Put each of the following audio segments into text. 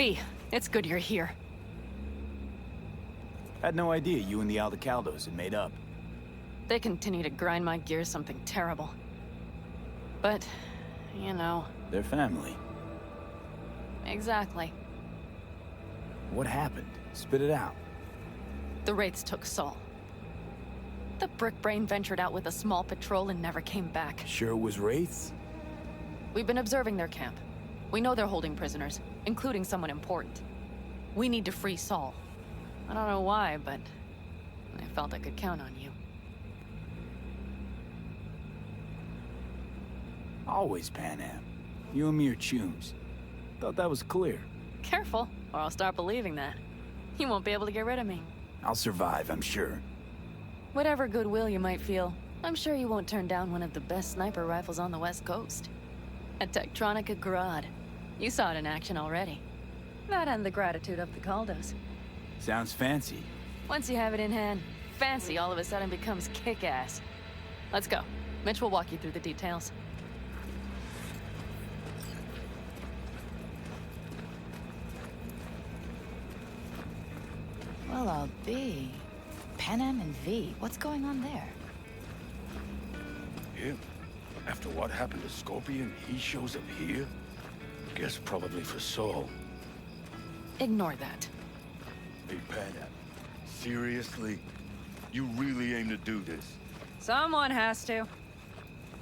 V, it's good you're here. Had no idea you and the Aldecaldos had made up. They continue to grind my gears something terrible. But, you know... They're family. Exactly. What happened? Spit it out. The Wraiths took Saul. The Brickbrain ventured out with a small patrol and never came back. Sure it was Wraiths? We've been observing their camp. We know they're holding prisoners, including someone important. We need to free Saul. I don't know why, but I felt I could count on you. Always Pan Am. You and me are chums. Thought that was clear. Careful, or I'll start believing that. You won't be able to get rid of me. I'll survive, I'm sure. Whatever goodwill you might feel, I'm sure you won't turn down one of the best sniper rifles on the West Coast. A Tektronica Grad. You saw it in action already. That and the gratitude of the Caldos. Sounds fancy. Once you have it in hand, fancy all of a sudden becomes kick-ass. Let's go. Mitch will walk you through the details. Well, I'll be. Pan Am and V, what's going on there? Him? After what happened to Scorpion, he shows up here? Guess probably for Saul. Ignore that. Hey, Panam, seriously? You really aim to do this? Someone has to.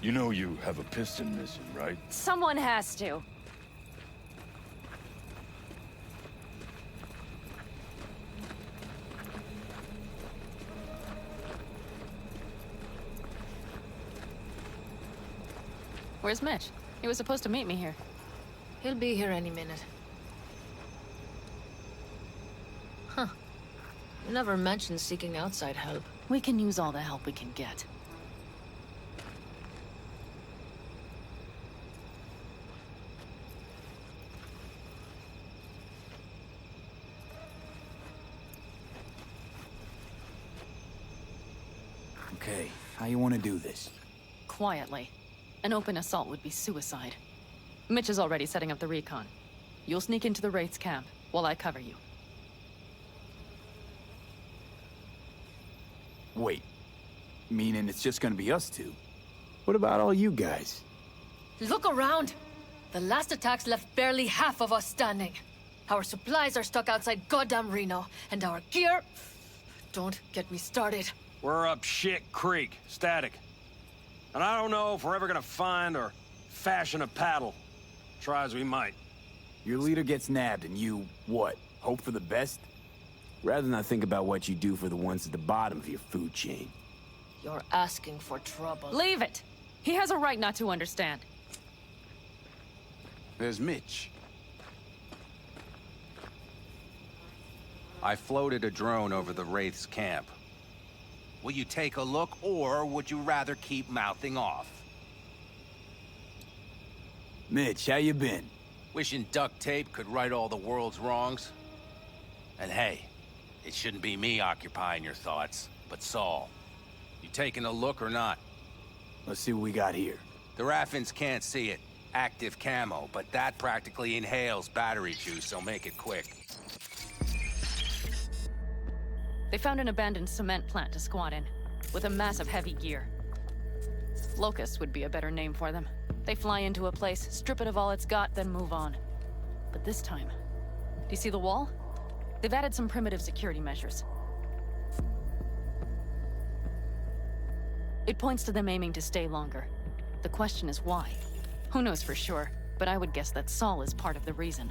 You know you have a piston missing, right? Someone has to. Where's Mitch? He was supposed to meet me here. He'll be here any minute. Huh. You never mentioned seeking outside help. We can use all the help we can get. Okay, how you want to do this? Quietly. An open assault would be suicide. Mitch is already setting up the recon. You'll sneak into the Wraith's camp while I cover you. Wait. Meaning it's just gonna be us two? What about all you guys? Look around! The last attacks left barely half of us standing. Our supplies are stuck outside goddamn Reno, and our gear... Don't get me started. We're up Shit Creek, static. And I don't know if we're ever gonna find or fashion a paddle. Try as we might. Your leader gets nabbed and you, what, hope for the best? Rather not think about what you do for the ones at the bottom of your food chain. You're asking for trouble. Leave it! He has a right not to understand. There's Mitch. I floated a drone over the Wraith's camp. Will you take a look, or would you rather keep mouthing off? Mitch, how you been? Wishing duct tape could right all the world's wrongs? And hey, it shouldn't be me occupying your thoughts, but Saul. You taking a look or not? Let's see what we got here. The Raffins can't see it. Active camo, but that practically inhales battery juice, so make it quick. They found an abandoned cement plant to squat in, with a mass of heavy gear. Locusts would be a better name for them. They fly into a place, strip it of all it's got, then move on. But this time, do you see the wall? They've added some primitive security measures. It points to them aiming to stay longer. The question is why? Who knows for sure, but I would guess that Saul is part of the reason.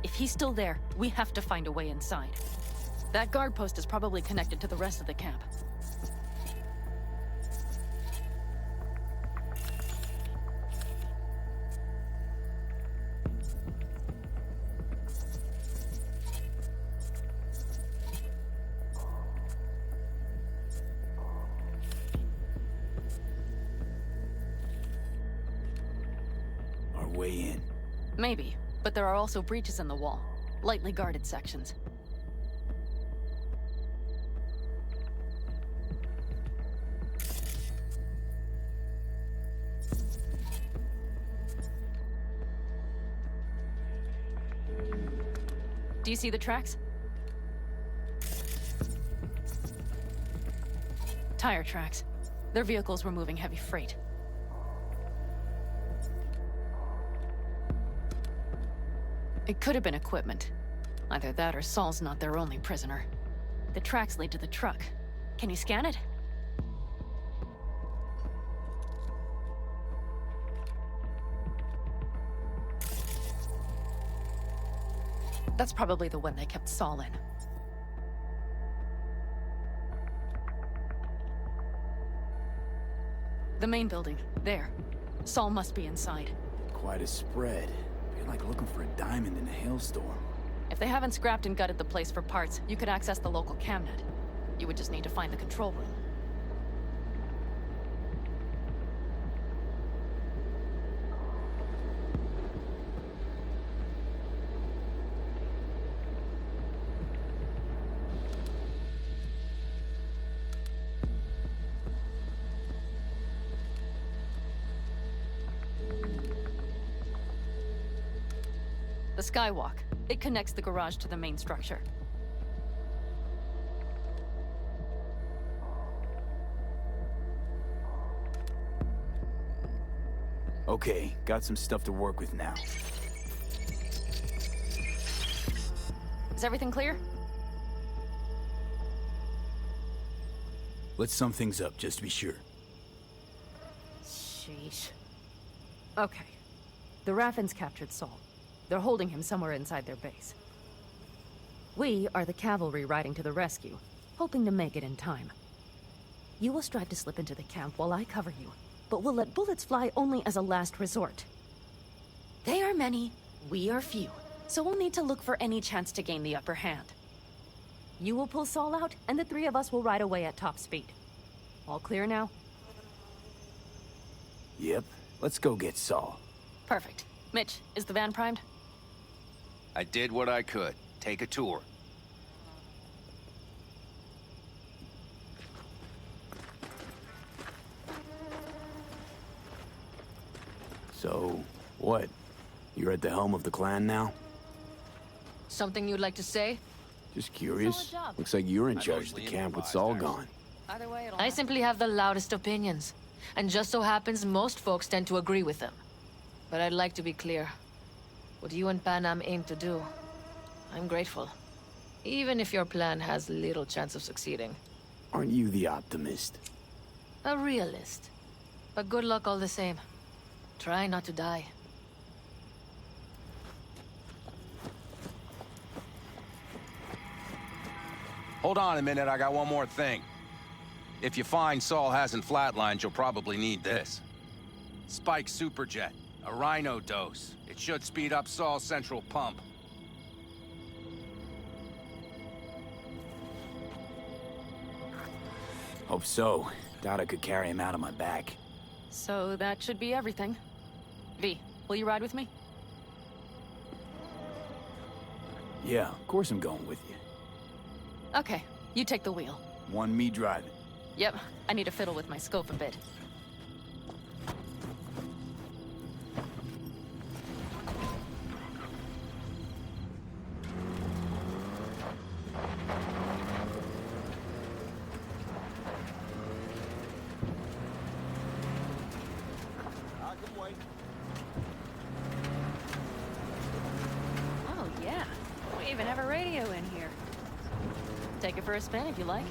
If he's still there, we have to find a way inside. That guard post is probably connected to the rest of the camp. Our way in. Maybe. But there are also breaches in the wall, lightly guarded sections. Do you see the tracks? Tire tracks. Their vehicles were moving heavy freight. It could have been equipment. Either that or Saul's not their only prisoner. The tracks lead to the truck. Can you scan it? That's probably the one they kept Saul in. The main building. There. Saul must be inside. Quite a spread. Feel like looking for a diamond in a hailstorm. If they haven't scrapped and gutted the place for parts, you could access the local camnet. You would just need to find the control room. The skywalk. It connects the garage to the main structure. Okay, got some stuff to work with now. Is everything clear? Let's sum things up, just to be sure. Sheesh. Okay. The Raffins captured Saul. They're holding him somewhere inside their base. We are the cavalry riding to the rescue, hoping to make it in time. You will strive to slip into the camp while I cover you, but we'll let bullets fly only as a last resort. They are many, we are few, so we'll need to look for any chance to gain the upper hand. You will pull Saul out, and the three of us will ride away at top speed. All clear now? Yep, let's go get Saul. Perfect. Mitch, is the van primed? I did what I could. Take a tour. So, what? You're at the helm of the clan now? Something you'd like to say? Just curious. Solid job. Looks like you're in I charge of the mostly camp with improvise, Saul actually. gone. Either way, it'll I happen. simply have the loudest opinions. And just so happens most folks tend to agree with them. But I'd like to be clear. What you and Panam aim to do, I'm grateful. Even if your plan has little chance of succeeding. Aren't you the optimist? A realist. But good luck all the same. Try not to die. Hold on a minute, I got one more thing. If you find Saul hasn't flatlined, you'll probably need this. Spike Superjet, a Rhino dose. It should speed up Saul's central pump. Hope so. Doubt I could carry him out on my back. So that should be everything. V, will you ride with me? Yeah, of course I'm going with you. Okay, you take the wheel. One me driving. Yep, I need to fiddle with my scope a bit. Oh yeah, we even have a radio in here. Take it for a spin if you like.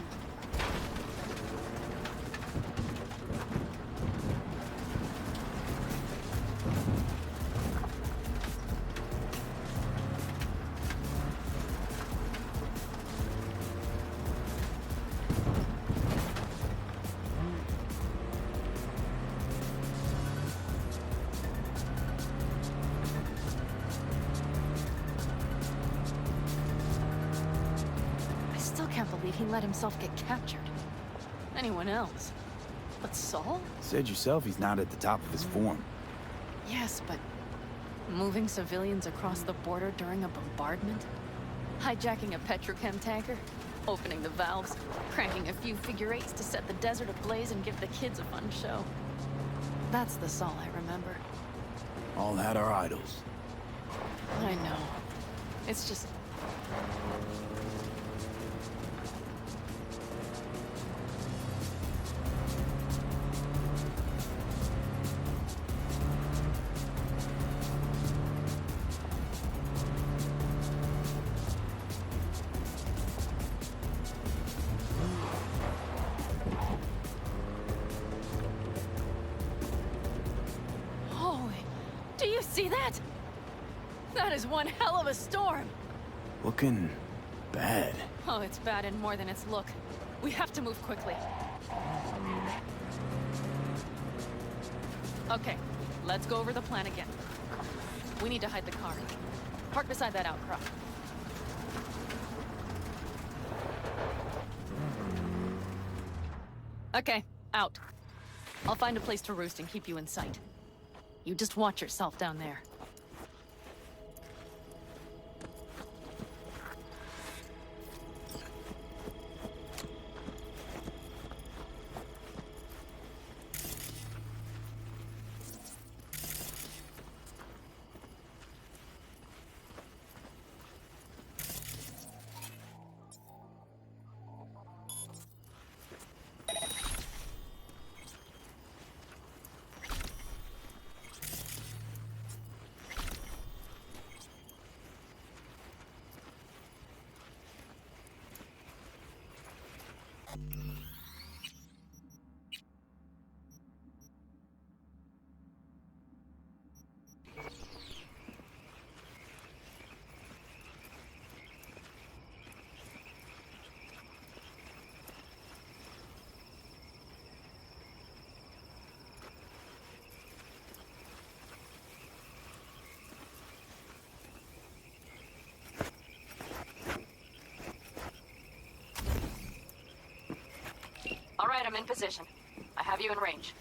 I still can't believe he let himself get captured. Anyone else? But Saul? Said yourself he's not at the top of his form. Yes, but moving civilians across the border during a bombardment? Hijacking a petrochem tanker? Opening the valves? Cranking a few figure eights to set the desert ablaze and give the kids a fun show? That's the Saul I remember. All had our idols. I know. It's just... Do you see that? That is one hell of a storm. Looking bad. Oh, it's bad in more than its look. We have to move quickly. Okay, let's go over the plan again. We need to hide the car. Park beside that outcrop. Okay, out. I'll find a place to roost and keep you in sight. You just watch yourself down there. All right, I'm in position. I have you in range.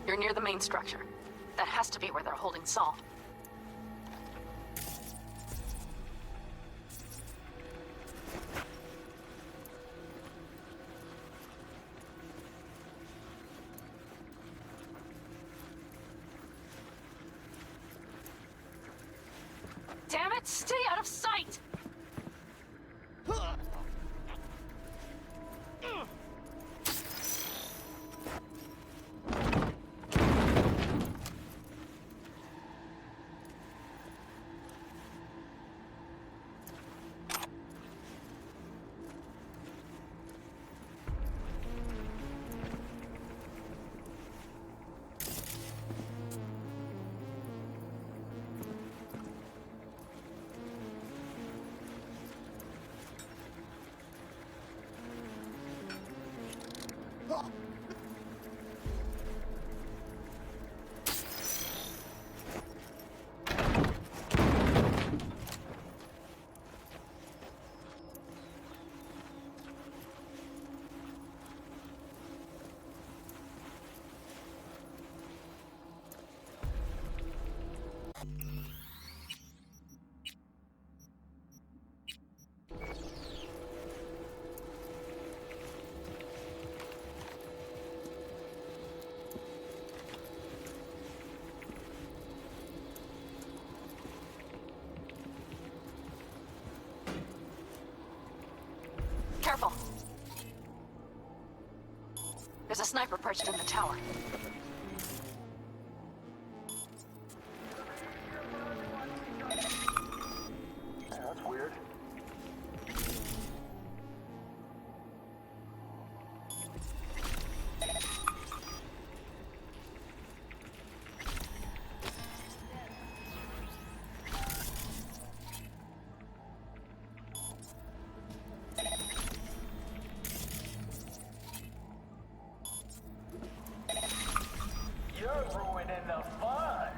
You're near the main structure. That has to be where they're holding Saul. Damn it! Stay out of sight! Careful. There's a sniper perched in the tower. That's weird. You're ruining the fun.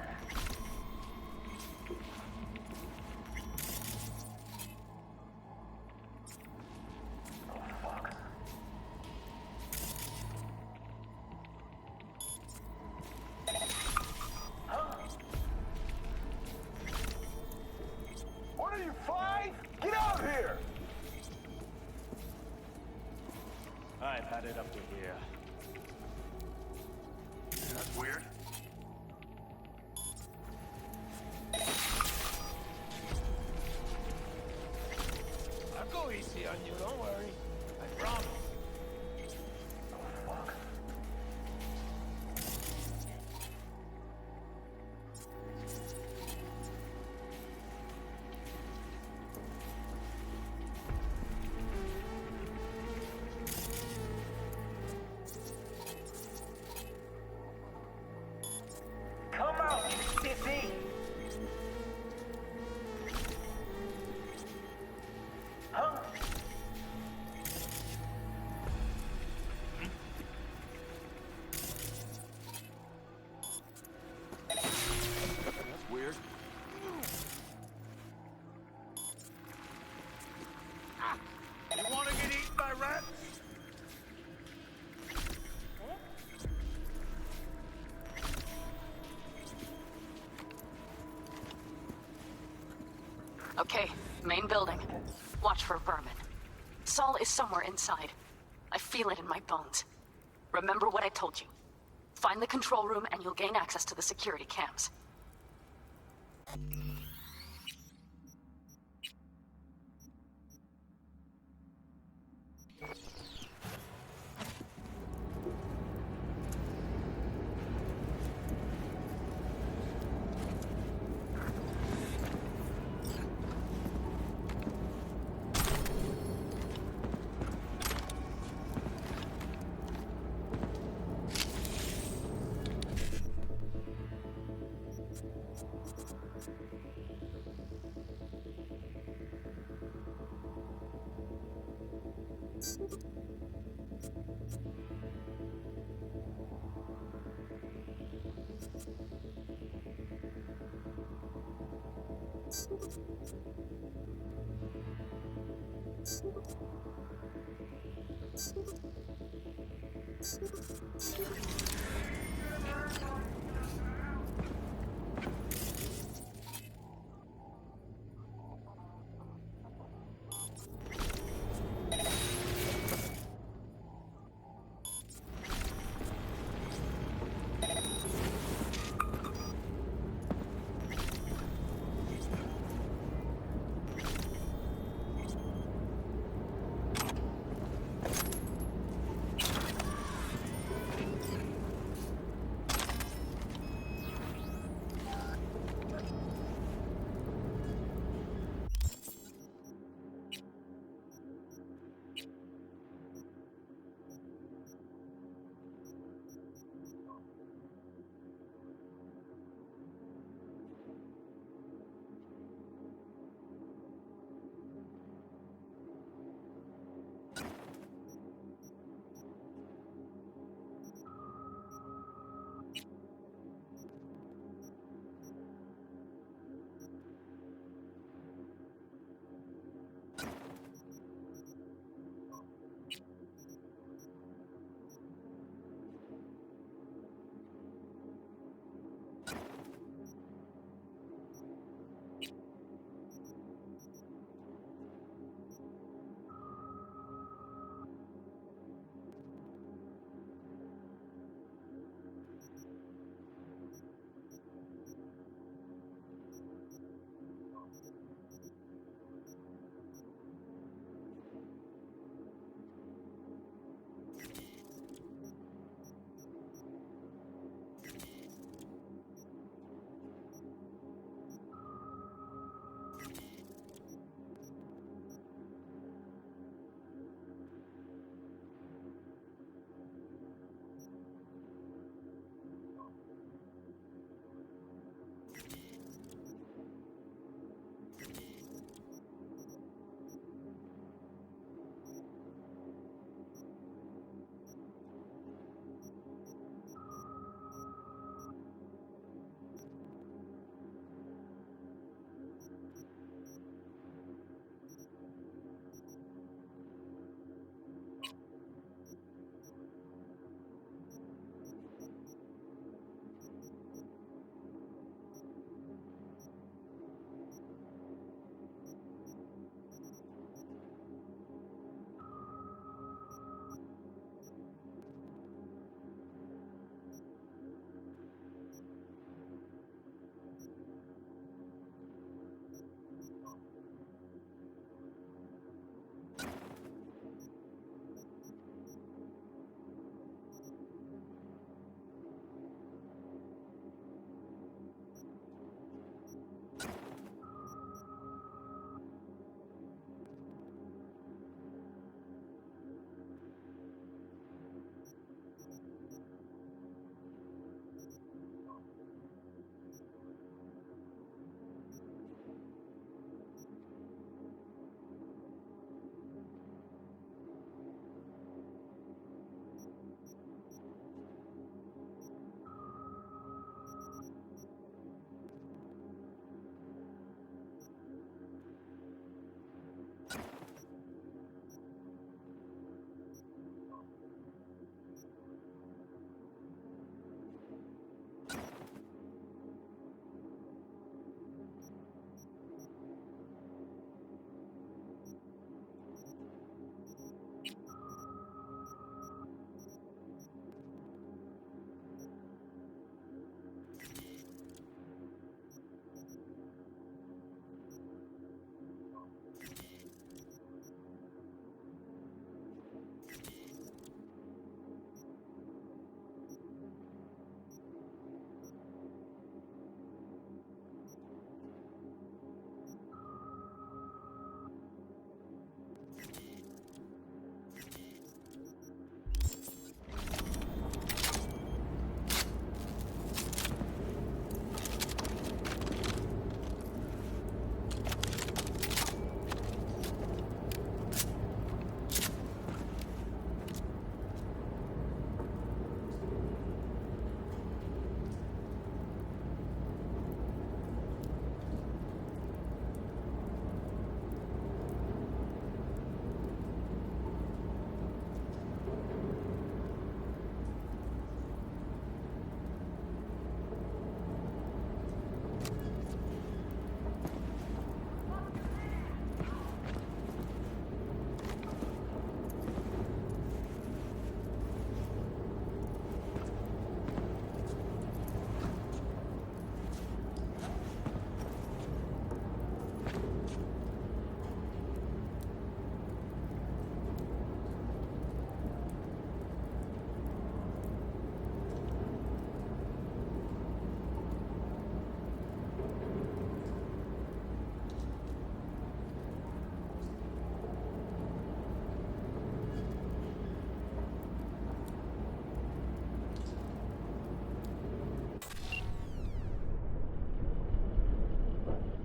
Oh, fuck. Huh? What are you, 5? Get out here! I've had it up to here. That's weird. I'll go easy on you, don't worry. I promise. Oh, fuck. Come out, you sissy! Huh? That's weird. You wanna get eaten by rats? Okay, main building. Watch for vermin. Saul is somewhere inside. I feel it in my bones. Remember what I told you. Find the control room and you'll gain access to the security cams.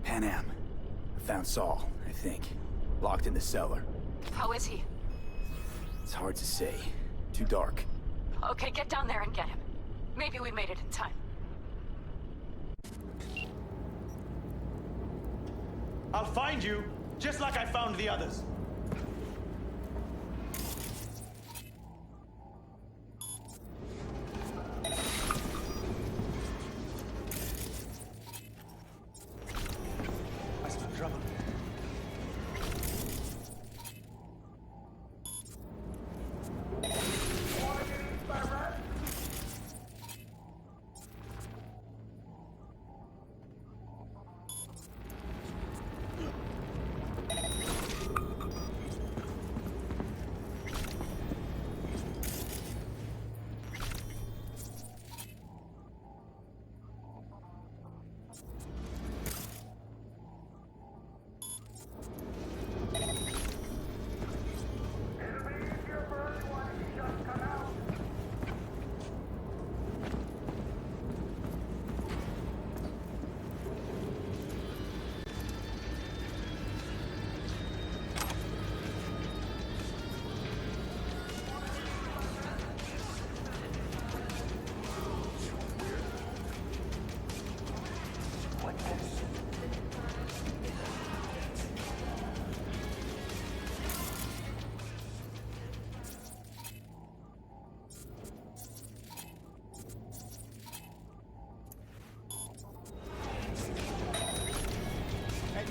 Pan Am. I found Saul, I think. Locked in the cellar. How is he? It's hard to say. Too dark. Okay, get down there and get him. Maybe we made it in time. I'll find you, just like I found the others. I smell trouble.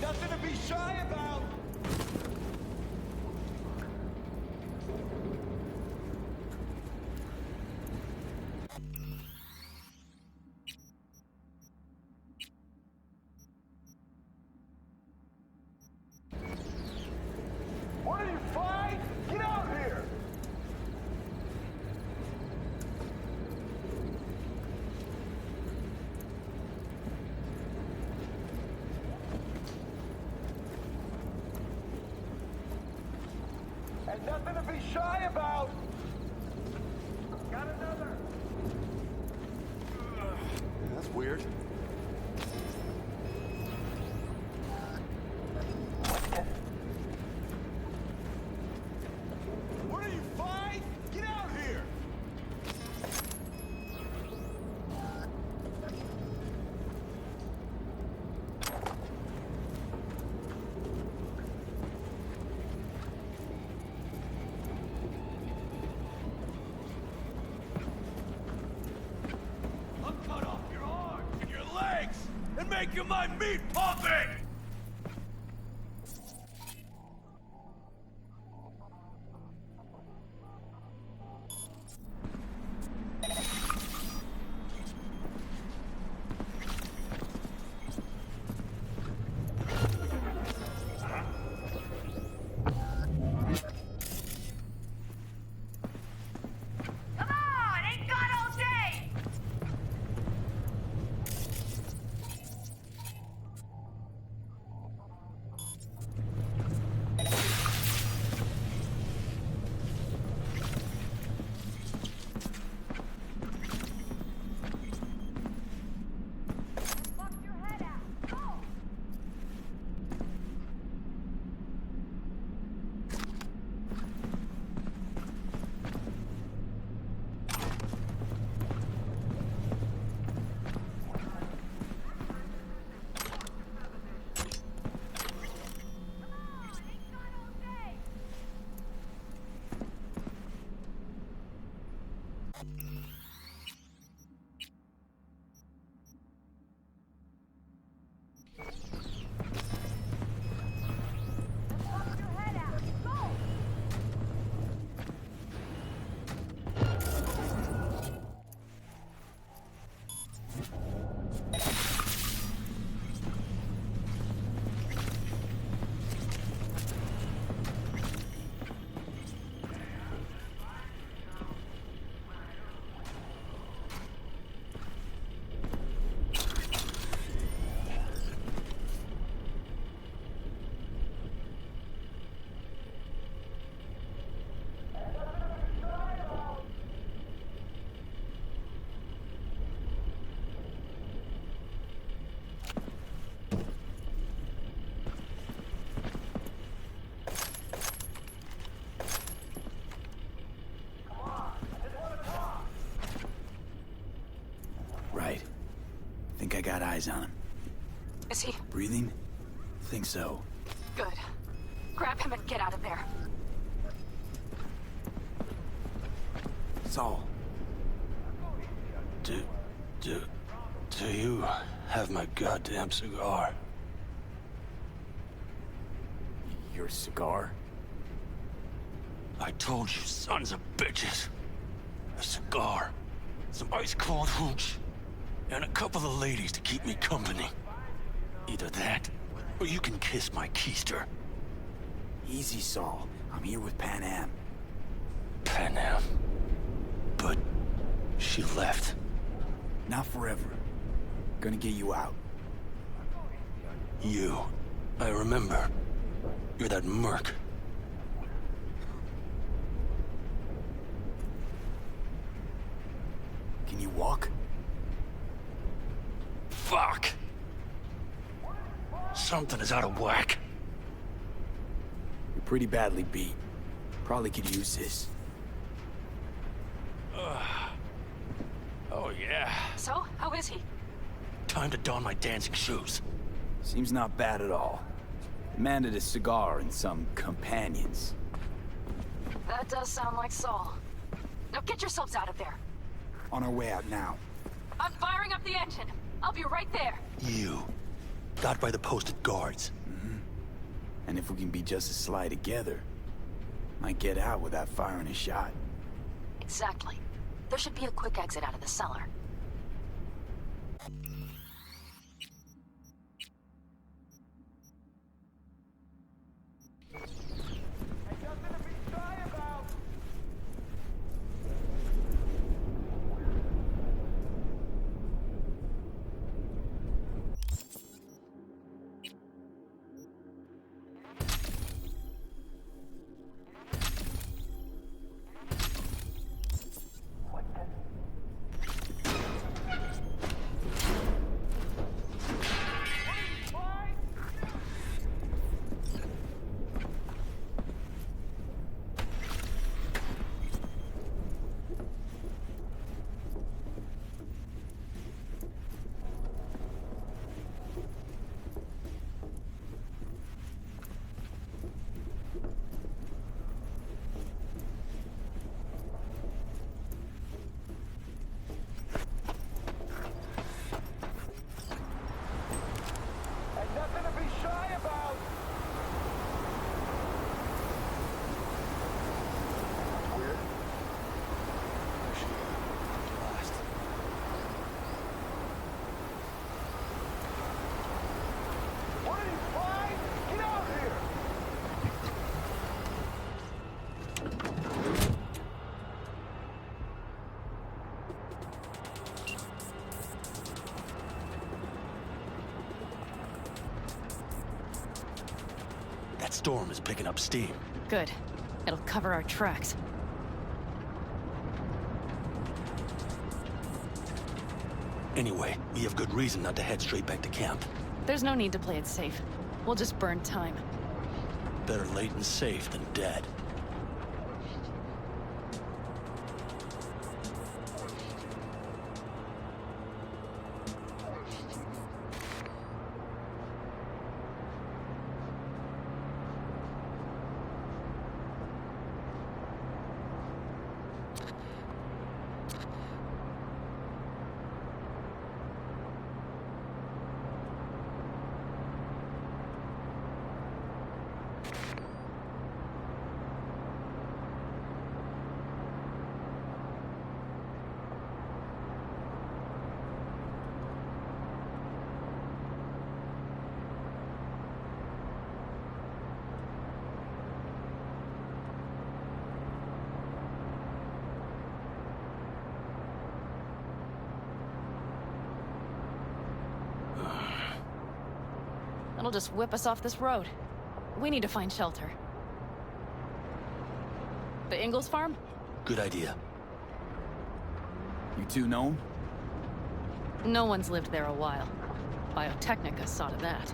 Nothing to be shy about! What are you, flying? Get out here! And nothing to be shy about! Got another! That's weird. What are you, fine? Get out here! making my meat puppet! Think I got eyes on him. Is he? Breathing? Think so. Good. Grab him and get out of there. Saul. Do you have my goddamn cigar? Your cigar? I told you, sons of bitches. A cigar, some ice-cold hooch, and a couple of ladies to keep me company. Either that, or you can kiss my keister. Easy, Saul. I'm here with Pan Am. Pan Am? But she left. Not forever. Gonna get you out. You. I remember. You're that merc. Can you walk? Fuck! Something is out of whack. You're pretty badly beat. Probably could use this. Oh, yeah. So, how is he? Time to don my dancing shoes. Seems not bad at all. Demanded a cigar and some companions. That does sound like Saul. Now get yourselves out of there. On our way out now. I'm firing up the engine. I'll be right there. You. Got by the posted guards. And if we can be just as sly together, might get out without firing a shot. Exactly. There should be a quick exit out of the cellar. That storm is picking up steam. Good. It'll cover our tracks. Anyway, we have good reason not to head straight back to camp. There's no need to play it safe. We'll just burn time. Better late and safe than dead. It'll just whip us off this road. We need to find shelter. The Ingalls farm? Good idea. You two know him? No one's lived there a while. Biotechnica saw to that.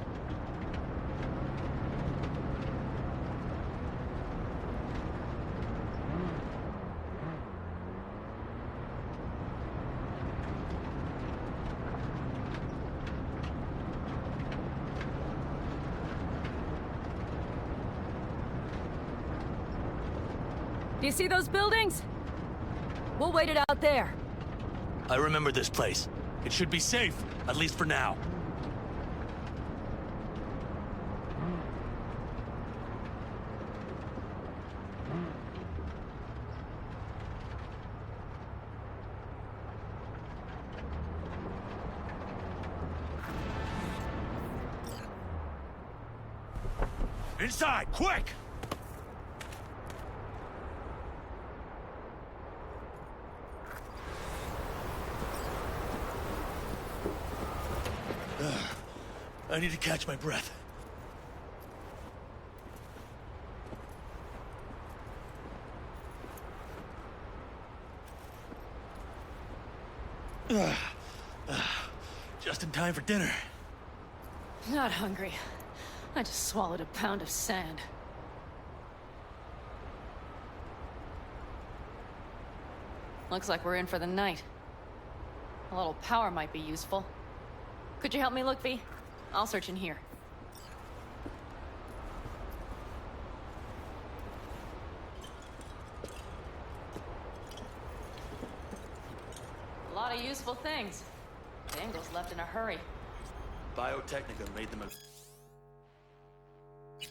Do you see those buildings? We'll wait it out there. I remember this place. It should be safe, at least for now. Inside, quick! I need to catch my breath. Just in time for dinner. Not hungry. I just swallowed a pound of sand. Looks like we're in for the night. A little power might be useful. Could you help me look, V? I'll search in here. A lot of useful things. The Ingalls left in a hurry. Biotechnica made them a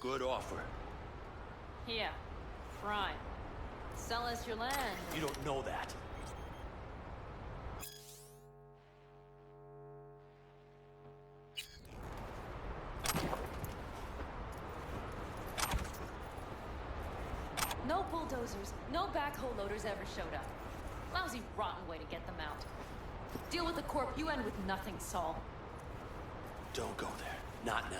good offer. Yeah, prime. Sell us your land. You don't know that. No bulldozers, no backhoe loaders ever showed up. Lousy, rotten way to get them out. Deal with the corp, you end with nothing, Saul. Don't go there. Not now.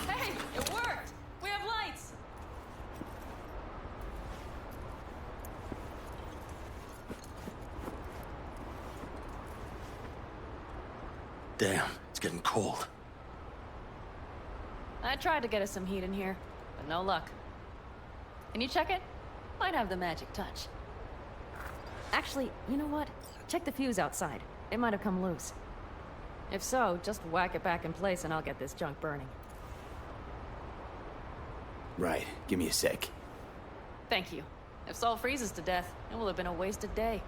Hey, it worked! We have lights! Damn, it's getting cold. I tried to get us some heat in here, but no luck. Can you check it? Might have the magic touch. Actually, you know what? Check the fuse outside. It might have come loose. If so, just whack it back in place and I'll get this junk burning. Right. Give me a sec. Thank you. If Saul freezes to death, it will have been a wasted day.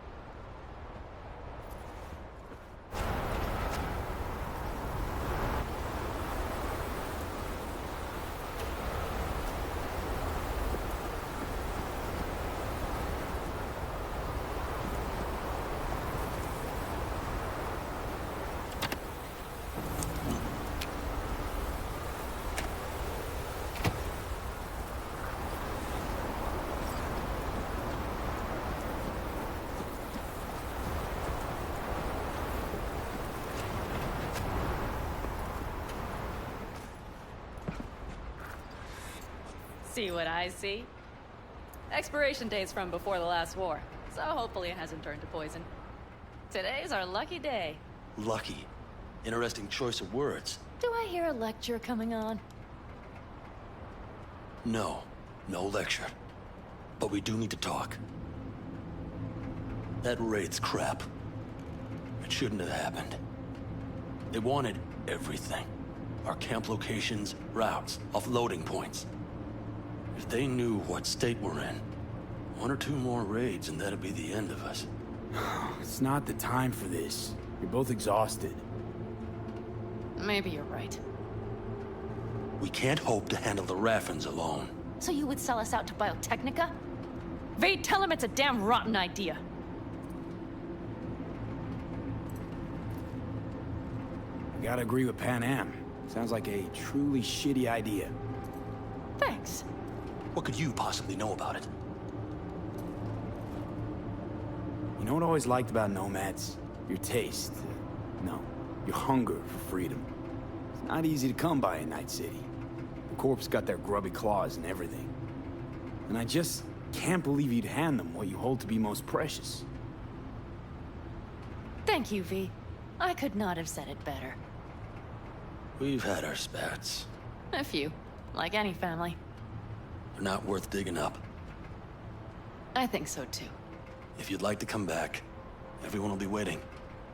See what I see? Expiration date's from before the last war, so hopefully it hasn't turned to poison. Today's our lucky day. Lucky. Interesting choice of words. Do I hear a lecture coming on? No. No lecture. But we do need to talk. That raid's crap. It shouldn't have happened. They wanted everything. Our camp locations, routes, offloading points. If they knew what state we're in, 1 or 2 more raids and that'd be the end of us. It's not the time for this. You're both exhausted. Maybe you're right. We can't hope to handle the Raffens alone. So you would sell us out to Biotechnica? Vade, tell him it's a damn rotten idea. I gotta agree with Pan Am. Sounds like a truly shitty idea. Thanks. What could you possibly know about it? You know what I always liked about nomads? Your taste. No, your hunger for freedom. It's not easy to come by in Night City. The Corps got their grubby claws and everything. And I just can't believe you'd hand them what you hold to be most precious. Thank you, V. I could not have said it better. We've had our spats. A few, like any family. They're not worth digging up. I think so too. If you'd like to come back, everyone will be waiting.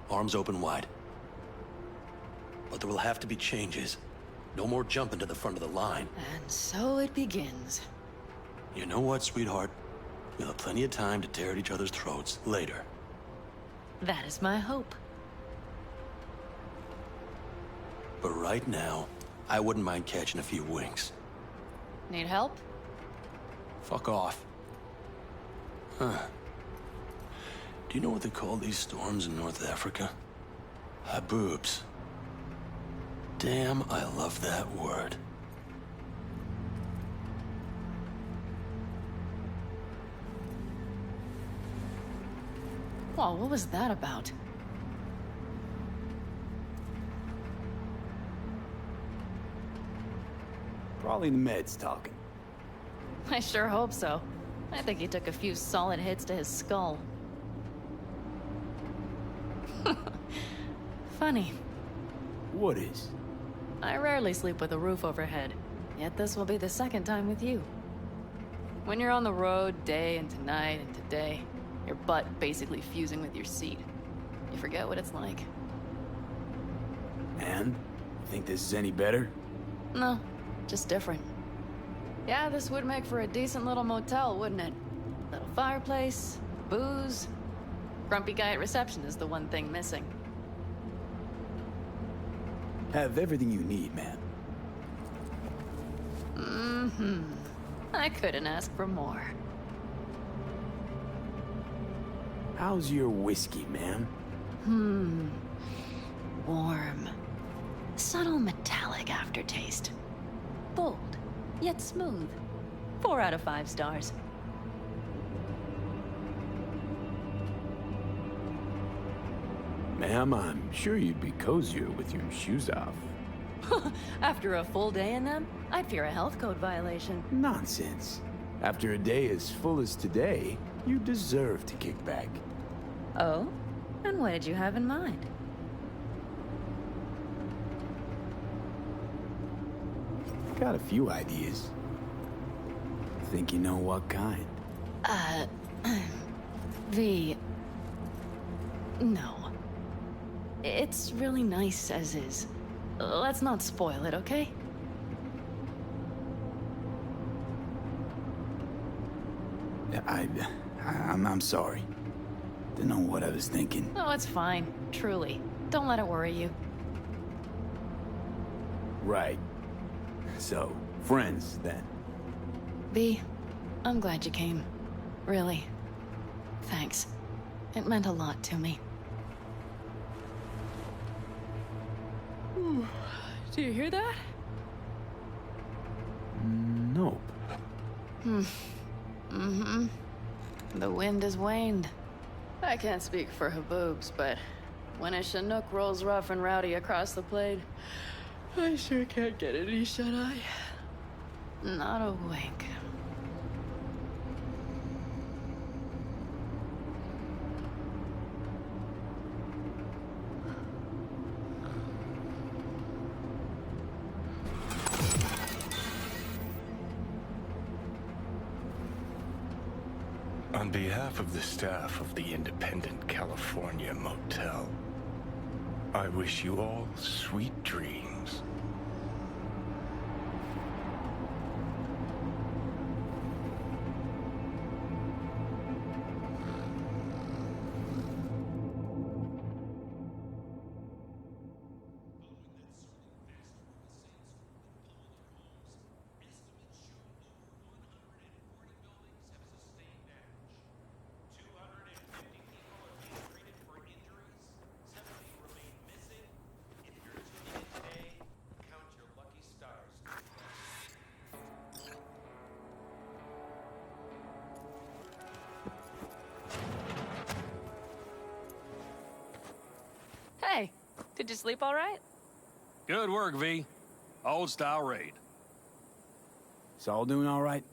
Arms open wide. But there will have to be changes. No more jumping to the front of the line. And so it begins. You know what, sweetheart? We'll have plenty of time to tear at each other's throats later. That is my hope. But right now, I wouldn't mind catching a few winks. Need help? Fuck off. Huh. Do you know what they call these storms in North Africa? Haboobs. Damn, I love that word. Whoa, what was that about? Probably the meds talking. I sure hope so. I think he took a few solid hits to his skull. Funny. What is? I rarely sleep with a roof overhead, yet this will be the second time with you. When you're on the road day into night into day, your butt basically fusing with your seat, you forget what it's like. And? You think this is any better? No, just different. Yeah, this would make for a decent little motel, wouldn't it? Little fireplace, booze. Grumpy guy at reception is the one thing missing. Have everything you need, man. Mm-hmm. I couldn't ask for more. How's your whiskey, man? Warm. Subtle metallic aftertaste. Bold, yet smooth. 4 out of 5 stars. Ma'am, I'm sure you'd be cozier with your shoes off. After a full day in them, I'd fear a health code violation. Nonsense. After a day as full as today, you deserve to kick back. Oh? And what did you have in mind? Got a few ideas. Think you know what kind? V... No. It's really nice as is. Let's not spoil it, okay? I'm sorry. Didn't know what I was thinking. Oh, it's fine. Truly. Don't let it worry you. Right. So, friends, then. V, I'm glad you came. Really. Thanks. It meant a lot to me. Do you hear that? Nope. Mm-hmm. The wind has waned. I can't speak for Haboobs, but when a Chinook rolls rough and rowdy across the plain, I sure can't get any shut-eye. Not a wink. On behalf of the staff of the Independent California Motel, I wish you all sweet dreams. Hey, did you sleep all right? Good work, V. Old-style raid. Saul doing all right?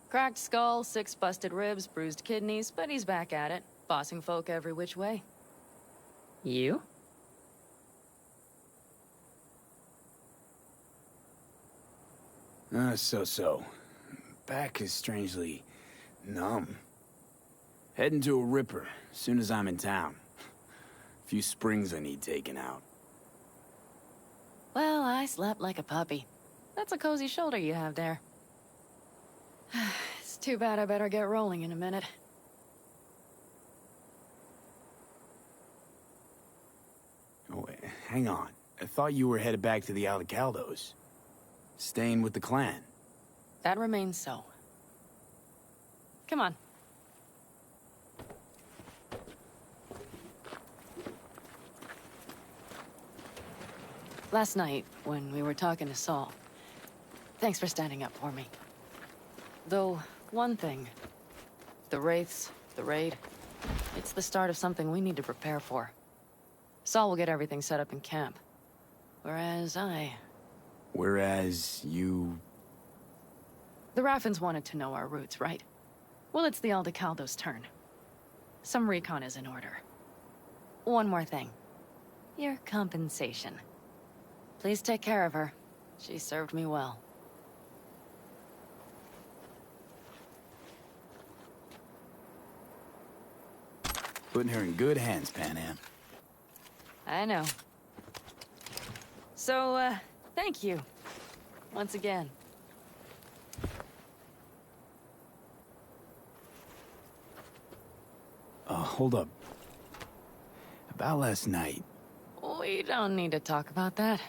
Cracked skull, 6 busted ribs, bruised kidneys, but he's back at it, bossing folk every which way. You? So. Back is strangely numb. Heading to a ripper as soon as I'm in town. Few springs I need taken out. Well, I slept like a puppy. That's a cozy shoulder you have there. It's too bad I better get rolling in a minute. Oh, wait, hang on. I thought you were headed back to the Aldecaldos. Staying with the clan. That remains so. Come on. Last night, when we were talking to Saul, thanks for standing up for me. Though, one thing. The Wraiths, the raid, it's the start of something we need to prepare for. Saul will get everything set up in camp. Whereas you... The Raffins wanted to know our roots, right? Well, it's the Aldecaldos' turn. Some recon is in order. One more thing. Your compensation. Please take care of her. She served me well. Putting her in good hands, Panam. I know. So, thank you. Once again. Hold up. About last night. We don't need to talk about that.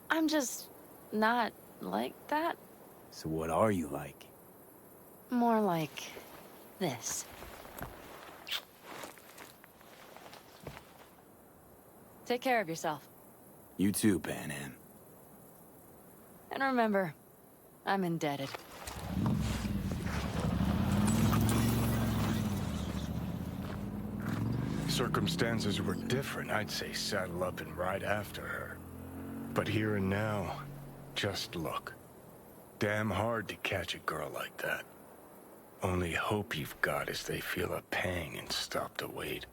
I'm just not like that. So what are you like? More like this. Take care of yourself. You too, Panam. And remember, I'm indebted. Circumstances were different, I'd say saddle up and ride after her. But here and now, just look. Damn hard to catch a girl like that. Only hope you've got is they feel a pang and stop to wait.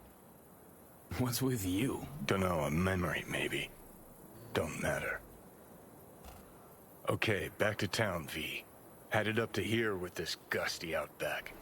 What's with you? Dunno, a memory maybe. Don't matter. Okay, back to town, V. Headed up to here with this gusty outback.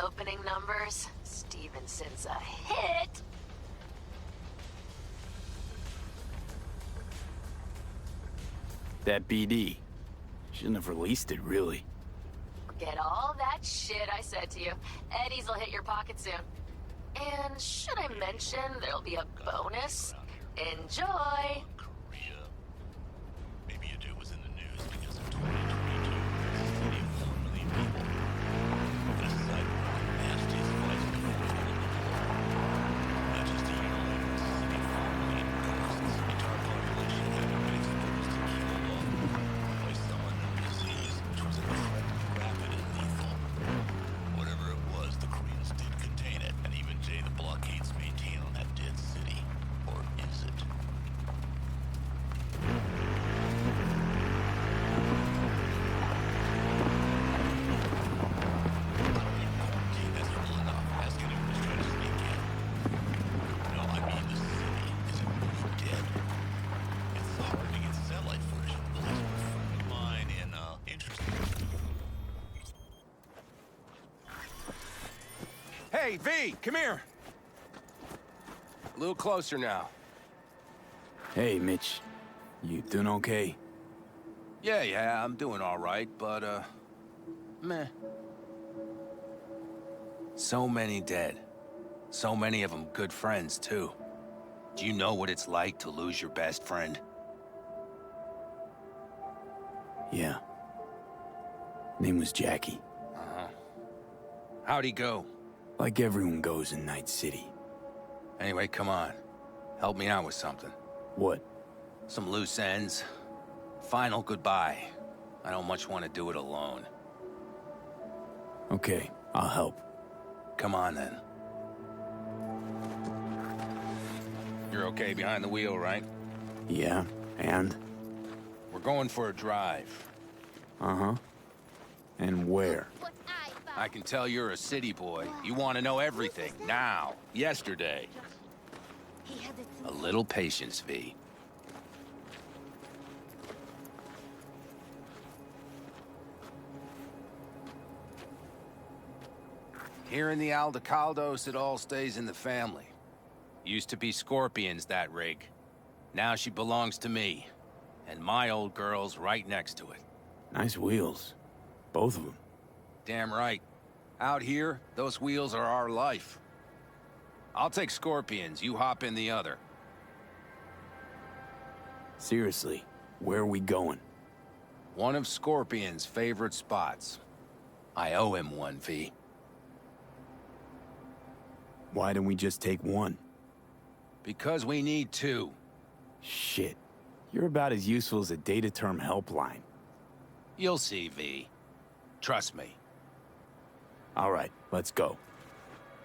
opening numbers, Stevenson's a hit. That BD. Shouldn't have released it, really. Forget all that shit I said to you. Eddie's will hit your pocket soon. And should I mention there'll be a bonus? Enjoy! Korea. Maybe a dude was in the news because of 2022. City of 4 million people. The Cyberpunk nastiest flights before we had it before. Not just a year later, it's a city of 4 million ghosts. Entire population had been exposed to killing by some unknown disease, which was an incredibly rapid and lethal. Whatever it was, the Koreans did contain it, and even today the blockades maintain on that dead city. Or is it? Hey, V, come here. A little closer now. Hey, Mitch. You doing okay? Yeah, I'm doing all right, but, meh. So many dead. So many of them good friends, too. Do you know what it's like to lose your best friend? Yeah. Name was Jackie. Uh-huh. How'd he go? Like everyone goes in Night City. Anyway, come on. Help me out with something. What? Some loose ends. Final goodbye. I don't much want to do it alone. Okay, I'll help. Come on, then. You're okay behind the wheel, right? Yeah, and? We're going for a drive. Uh-huh. And where? I can tell you're a city boy. You want to know everything, now, yesterday. A little patience, V. Here in the Aldecaldos, it all stays in the family. Used to be Scorpion's, that rig. Now she belongs to me. And my old girl's right next to it. Nice wheels. Both of them. Damn right. Out here, those wheels are our life. I'll take Scorpions, you hop in the other. Seriously, where are we going? One of Scorpion's favorite spots. I owe him one, V. Why don't we just take one? Because we need two. Shit. You're about as useful as a data term helpline. You'll see, V. Trust me. All right, let's go.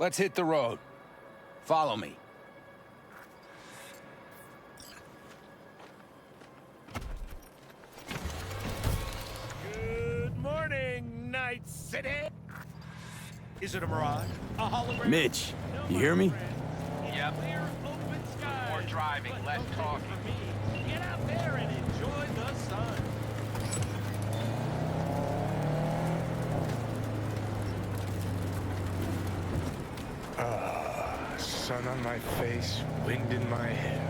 Let's hit the road. Follow me. Good morning, Night City. Is it a mirage? A hologram? Mitch, you hear me? Yep. Clear, open skies. More driving, But less no talking. for me. Get out there and enjoy the sun. Sun on my face, wind in my hair.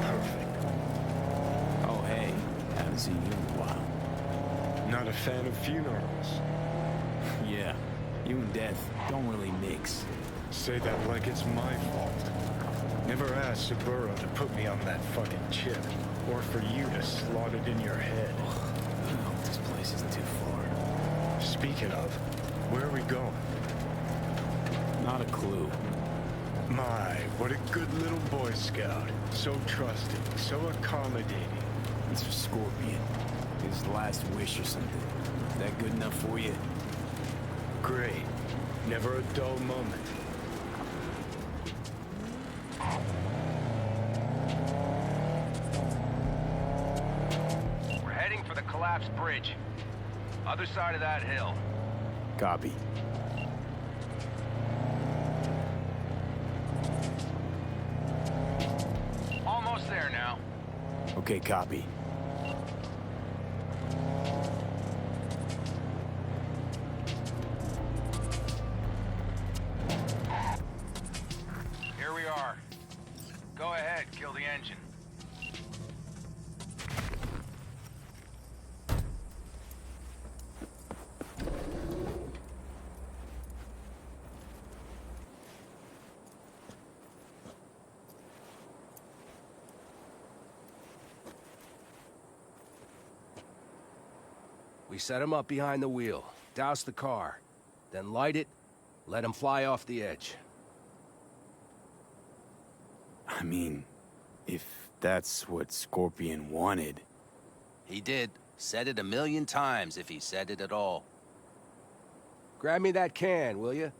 Perfect. Oh, hey. Haven't seen you in a while. Not a fan of funerals. Yeah, you and death don't really mix. Say that like it's my fault. Never asked Saburo to put me on that fucking chip, or for you to slot it in your head. No, this place is too far. Speaking of, where are we going? Not a clue. My, what a good little Boy Scout. So trusting, so accommodating. It's for Scorpion. His last wish or something. Is that good enough for you? Great. Never a dull moment. We're heading for the collapsed bridge. Other side of that hill. Copy. Almost there now. Okay, copy. We set him up behind the wheel, douse the car, then light it, let him fly off the edge. I mean, if that's what Scorpion wanted. He did. Said it 1,000,000 times if he said it at all. Grab me that can, will you?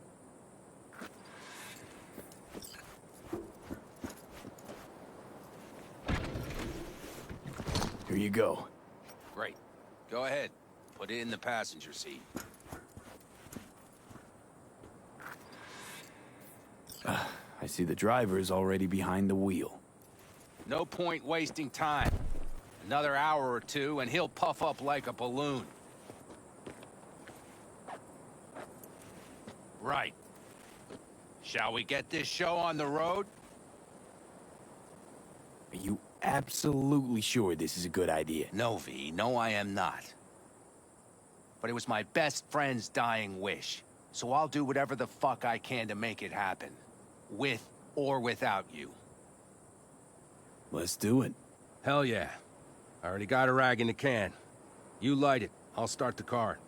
Here you go. Great. Go ahead. Put it in the passenger seat. I see the driver's already behind the wheel. No point wasting time. Another hour or two, and he'll puff up like a balloon. Right. Shall we get this show on the road? Are you absolutely sure this is a good idea? No, V. No, I am not. But it was my best friend's dying wish. So I'll do whatever the fuck I can to make it happen. With or without you. Let's do it. Hell yeah. I already got a rag in the can. You light it. I'll start the car.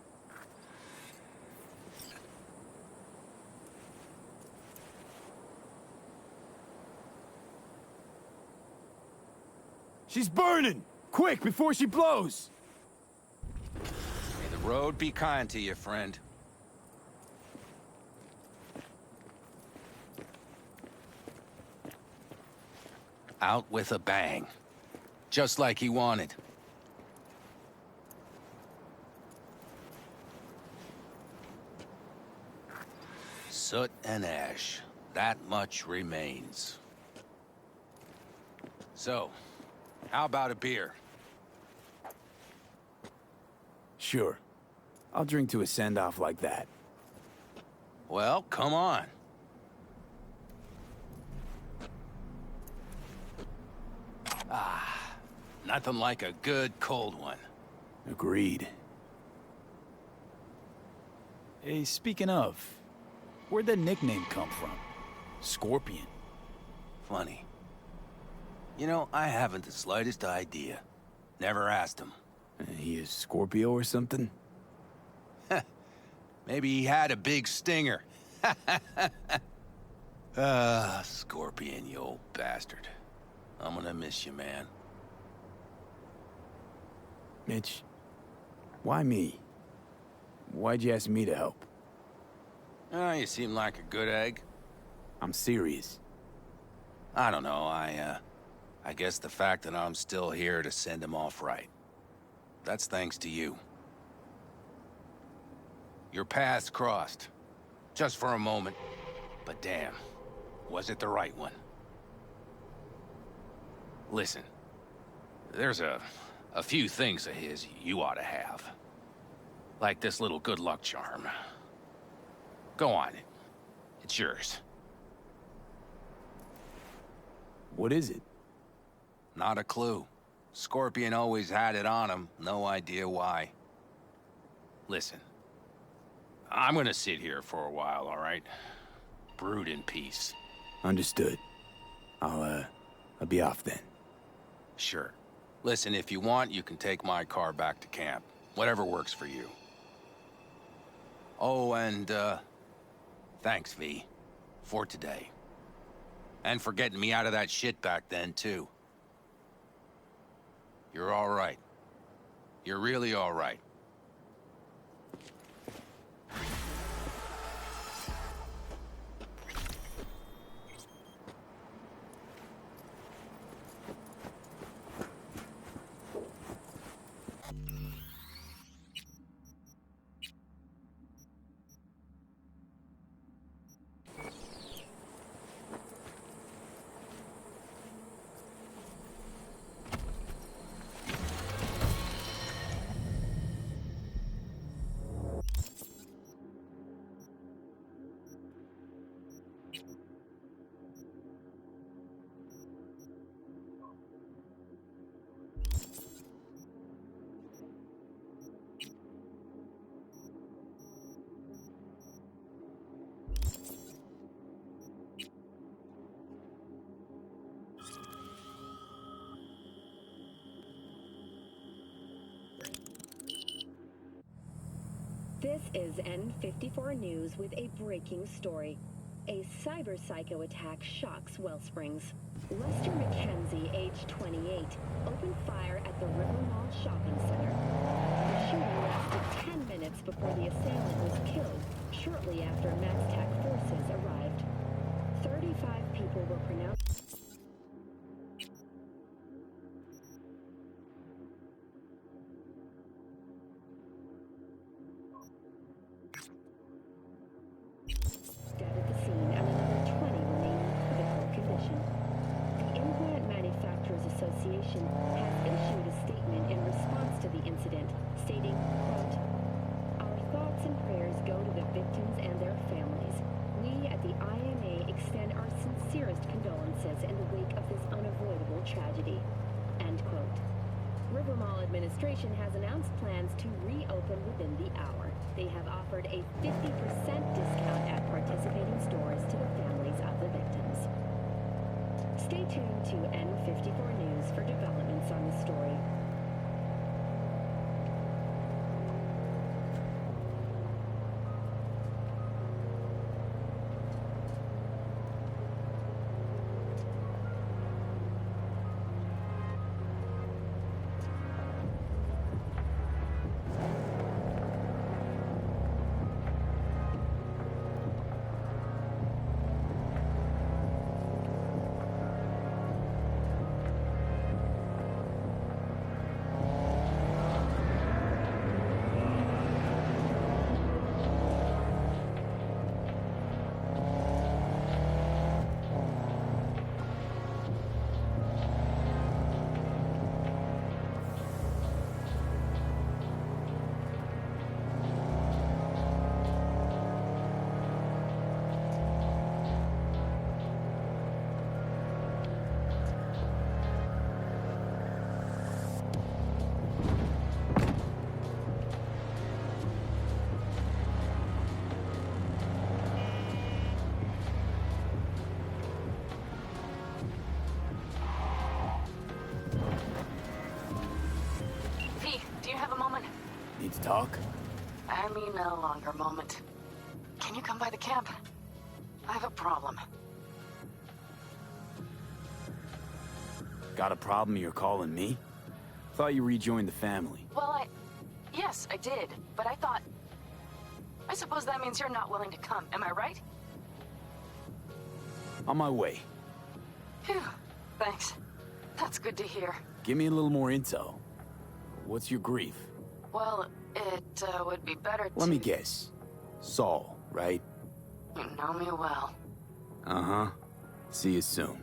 She's burning! Quick, before she blows! May the road be kind to you, friend. Out with a bang. Just like he wanted. Soot and ash. That much remains. So, how about a beer? Sure. I'll drink to a send-off like that. Well, come on. Ah, nothing like a good cold one. Agreed. Hey, speaking of, where'd that nickname come from? Scorpion. Funny. You know, I haven't the slightest idea. Never asked him. He is Scorpio or something? Maybe he had a big stinger. Scorpion, you old bastard. I'm gonna miss you, man. Mitch, why me? Why'd you ask me to help? You seem like a good egg. I'm serious. I don't know, I guess the fact that I'm still here to send him off right. That's thanks to you. Your paths crossed. Just for a moment. But damn, was it the right one? Listen, there's a few things of his you ought to have. Like this little good luck charm. Go on, it's yours. What is it? Not a clue. Scorpion always had it on him, no idea why. Listen, I'm gonna sit here for a while, all right? Brood in peace. Understood. I'll be off then. Sure. Listen, if you want, you can take my car back to camp. Whatever works for you. Oh, and, thanks, V. For today. And for getting me out of that shit back then, too. You're all right. You're really all right. This is N54 News with a breaking story. A cyber psycho attack shocks Wellsprings. Lester McKenzie, age 28, opened fire at the River Mall shopping center. The shooting lasted 10 minutes before the assailant was killed, shortly after MaxTac forces arrived. 35 people were pronounced. Dead at the scene, and another 20 remain in critical condition. The Implant Manufacturers Association has issued a statement in response to the incident, stating, quote, "Our thoughts and prayers go to the victims and their families. We at the IMA extend our sincerest condolences in the wake of this unavoidable tragedy." End quote. River Mall administration has announced plans to reopen within the hour. They have offered a 50% discount at participating stores to the families of the victims. Stay tuned to N54 News for developments on the story. Need to talk? I mean a longer moment. Can you come by the camp? I have a problem. Got a problem you're calling me? Thought you rejoined the family. Well, yes, I did, but I thought... I suppose that means you're not willing to come, am I right? On my way. Phew, thanks. That's good to hear. Give me a little more intel. What's your grief? Well, it would be better to... Let me guess. Saul, right? You know me well. Uh-huh. See you soon.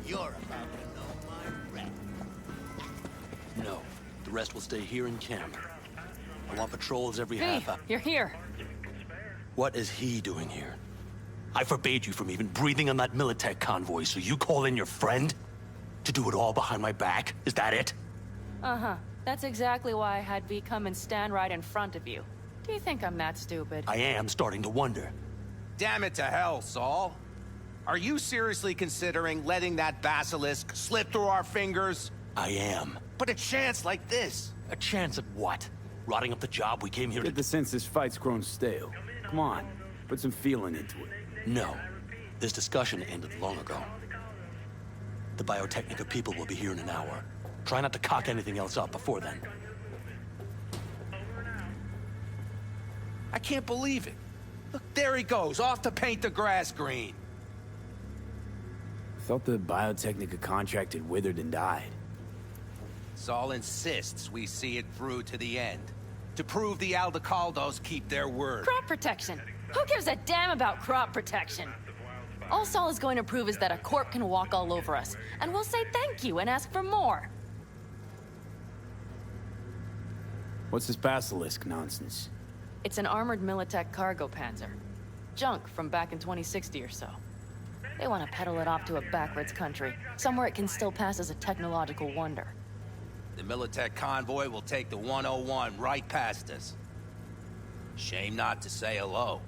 You're about to know my wreck. No. The rest will stay here in camp. I want patrols every half hour. You're here. What is he doing here? I forbade you from even breathing on that Militech convoy, so you call in your friend? To do it all behind my back? Is that it? Uh-huh. That's exactly why I had V come and stand right in front of you. Do you think I'm that stupid? I am starting to wonder. Damn it to hell, Saul. Are you seriously considering letting that basilisk slip through our fingers? I am. But a chance like this. A chance at what? Rotting up the job we came here to... Get the sense this fight's grown stale. Come on, put some feeling into it. No. This discussion ended long ago. The Biotechnica people will be here in an hour. Try not to cock anything else up before then. I can't believe it. Look, there he goes, off to paint the grass green. I thought the Biotechnica contract had withered and died. Saul insists we see it through to the end. To prove the Aldecaldos keep their word. Crop protection. Who gives a damn about crop protection? All Saul is going to prove is that a corp can walk all over us, and we'll say thank you and ask for more. What's this basilisk nonsense? It's an armored Militech cargo panzer. Junk from back in 2060 or so. They want to peddle it off to a backwards country, somewhere it can still pass as a technological wonder. The Militech convoy will take the 101 right past us. Shame not to say hello.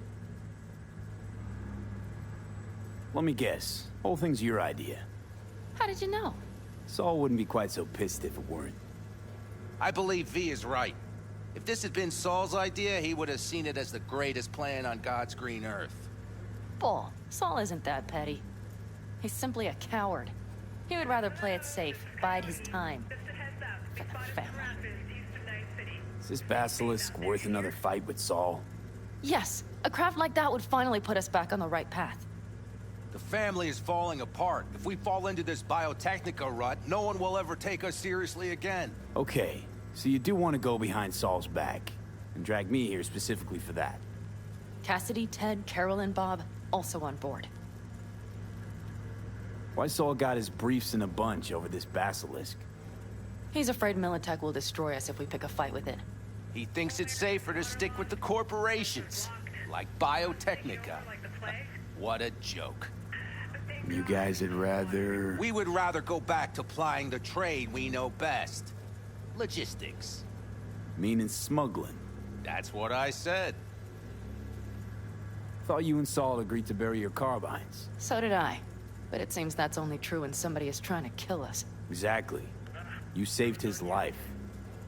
Let me guess. Whole thing's your idea. How did you know? Saul wouldn't be quite so pissed if it weren't. I believe V is right. If this had been Saul's idea, he would have seen it as the greatest plan on God's green earth. Bull. Saul isn't that petty. He's simply a coward. He would rather play it safe, bide his time. For the family. Is this basilisk worth another fight with Saul? Yes, a craft like that would finally put us back on the right path. The family is falling apart. If we fall into this Biotechnica rut, no one will ever take us seriously again. Okay, so you do want to go behind Saul's back, and drag me here specifically for that. Cassidy, Ted, Carol, and Bob, also on board. Why Saul got his briefs in a bunch over this basilisk? He's afraid Militech will destroy us if we pick a fight with it. He thinks it's safer to stick with the corporations, like Biotechnica. What a joke. You guys would rather... We would rather go back to plying the trade we know best. Logistics. Meaning smuggling. That's what I said. Thought you and Saul agreed to bury your carbines. So did I. But it seems that's only true when somebody is trying to kill us. Exactly. You saved his life.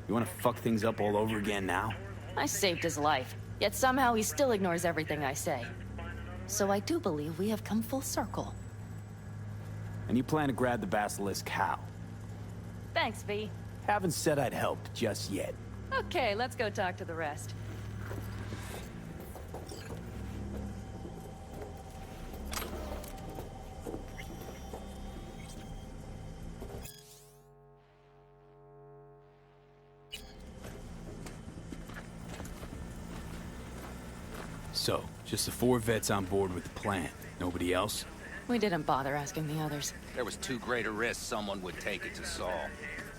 You want to fuck things up all over again now? I saved his life, yet somehow he still ignores everything I say. So I do believe we have come full circle. And you plan to grab the basilisk how? Thanks, V. Haven't said I'd help just yet. Okay, let's go talk to the rest. So, just the 4 vets on board with the plan. Nobody else? We didn't bother asking the others. There was too great a risk someone would take it to Saul.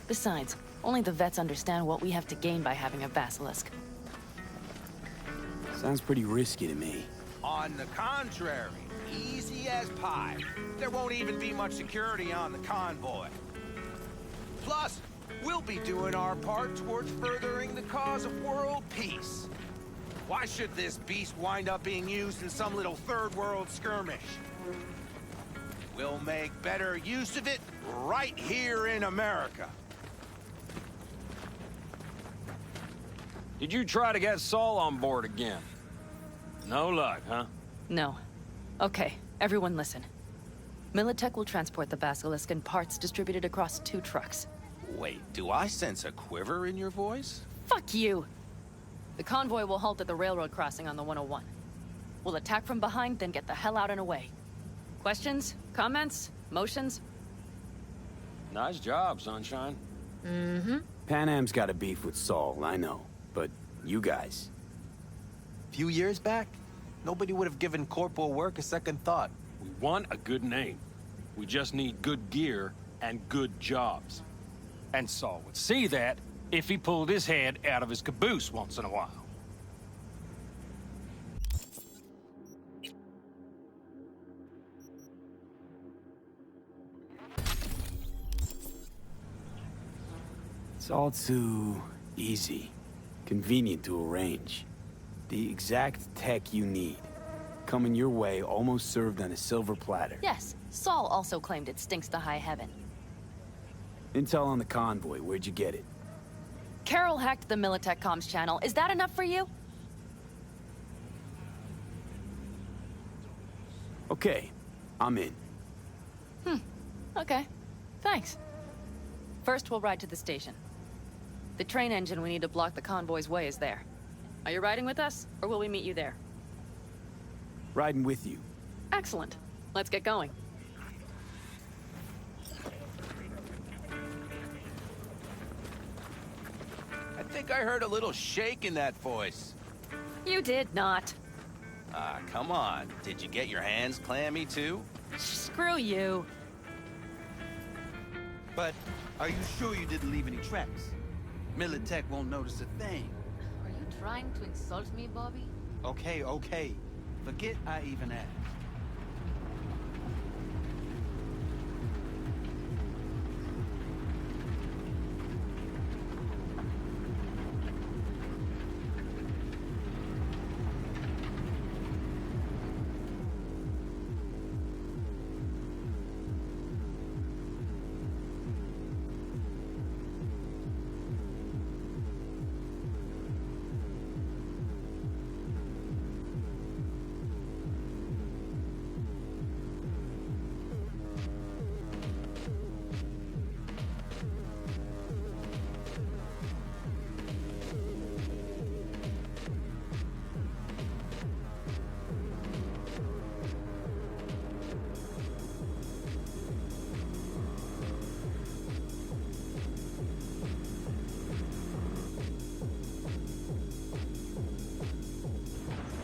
Besides, only the vets understand what we have to gain by having a basilisk. Sounds pretty risky to me. On the contrary, easy as pie. There won't even be much security on the convoy. Plus, we'll be doing our part towards furthering the cause of world peace. Why should this beast wind up being used in some little third world skirmish? We'll make better use of it right here in America. Did you try to get Saul on board again? No luck, huh? No. Okay, everyone listen. Militech will transport the basilisk in parts distributed across 2 trucks. Wait, do I sense a quiver in your voice? Fuck you! The convoy will halt at the railroad crossing on the 101. We'll attack from behind, then get the hell out and away. Questions? Comments? Motions? Nice job, Sunshine. Mm-hmm. Pan Am's got a beef with Saul, I know. But you guys... Few years back, nobody would have given corporal work a second thought. We want a good name. We just need good gear and good jobs. And Saul would see that if he pulled his head out of his caboose once in a while. It's all too easy, convenient to arrange. The exact tech you need, coming your way almost served on a silver platter. Yes, Saul also claimed it stinks to high heaven. Intel on the convoy, where'd you get it? Carol hacked the Militech comms channel. Is that enough for you? Okay, I'm in. Okay. Thanks. First, we'll ride to the station. The train engine we need to block the convoy's way is there. Are you riding with us, or will we meet you there? Riding with you. Excellent. Let's get going. I think I heard a little shake in that voice. You did not. Ah, come on. Did you get your hands clammy, too? Screw you. But are you sure you didn't leave any tracks? Militech won't notice a thing. Are you trying to insult me, Bobby? Okay, okay. Forget I even asked.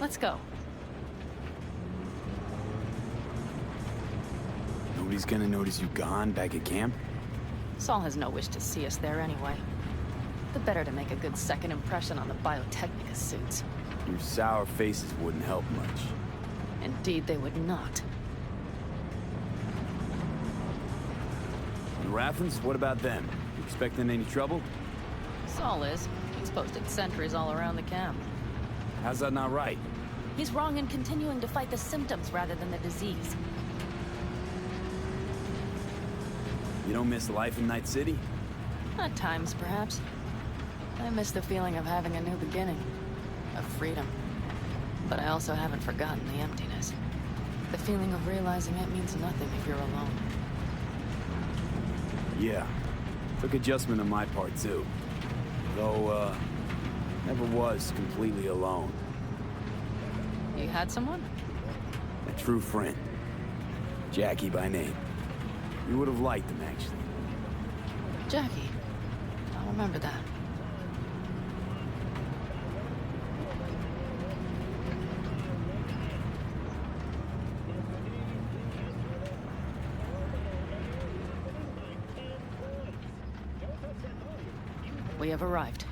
Let's go. Nobody's gonna notice you gone back at camp? Saul has no wish to see us there anyway. The better to make a good second impression on the Biotechnica suits. Your sour faces wouldn't help much. Indeed, they would not. The Raffens, what about them? You expecting any trouble? Saul is. He's posted sentries all around the camp. How's that not right? He's wrong in continuing to fight the symptoms rather than the disease. You don't miss life in Night City? At times, perhaps. I miss the feeling of having a new beginning. Of freedom. But I also haven't forgotten the emptiness. The feeling of realizing it means nothing if you're alone. Yeah. Took adjustment on my part, too. Though, never was completely alone. You had someone? A true friend. Jackie by name. You would have liked him, actually. Jackie. I'll remember that. We have arrived.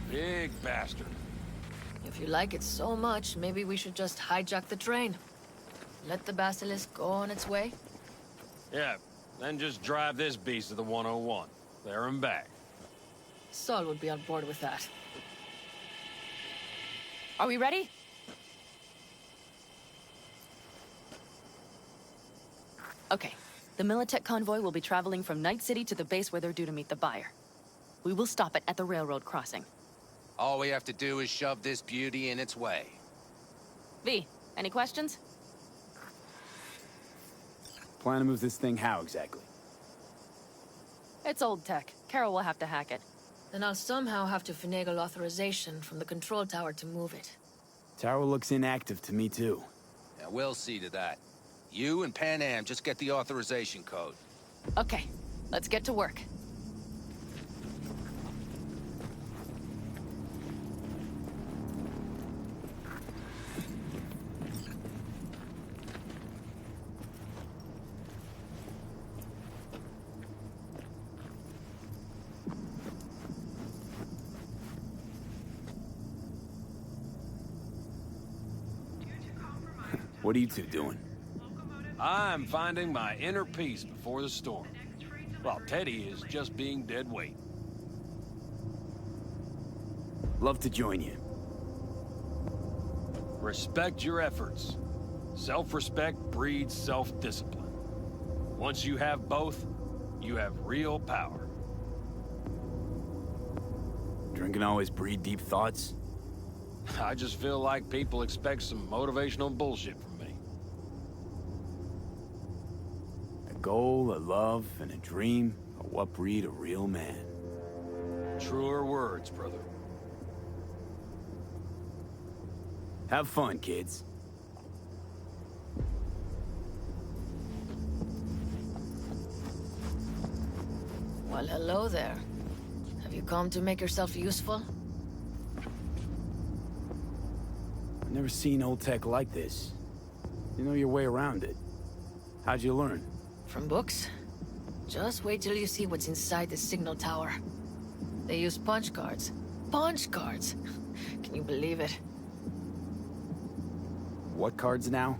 Big bastard. If you like it so much, maybe we should just hijack the train. Let the basilisk go on its way. Yeah, then just drive this beast to the 101. There and back. Saul would be on board with that. Are we ready? Okay. The Militech convoy will be traveling from Night City to the base where they're due to meet the buyer. We will stop it at the railroad crossing. All we have to do is shove this beauty in its way. V, any questions? Plan to move this thing how exactly? It's old tech. Carol will have to hack it. Then I'll somehow have to finagle authorization from the control tower to move it. Tower looks inactive to me, too. Yeah, we'll see to that. You and Pan Am just get the authorization code. Okay, let's get to work. What are you two doing? I'm finding my inner peace before the storm, while Teddy is just being dead weight. Love to join you. Respect your efforts. Self-respect breeds self-discipline. Once you have both, you have real power. Drinking always breed deep thoughts? I just feel like people expect some motivational bullshit from me. A goal, a love, and a dream are what breed a real man. Truer words, brother. Have fun, kids. Well, hello there. Have you come to make yourself useful? I've never seen old tech like this. You know your way around it. How'd you learn? From books? Just wait till you see what's inside the signal tower. They use punch cards. Punch cards! Can you believe it? What cards now?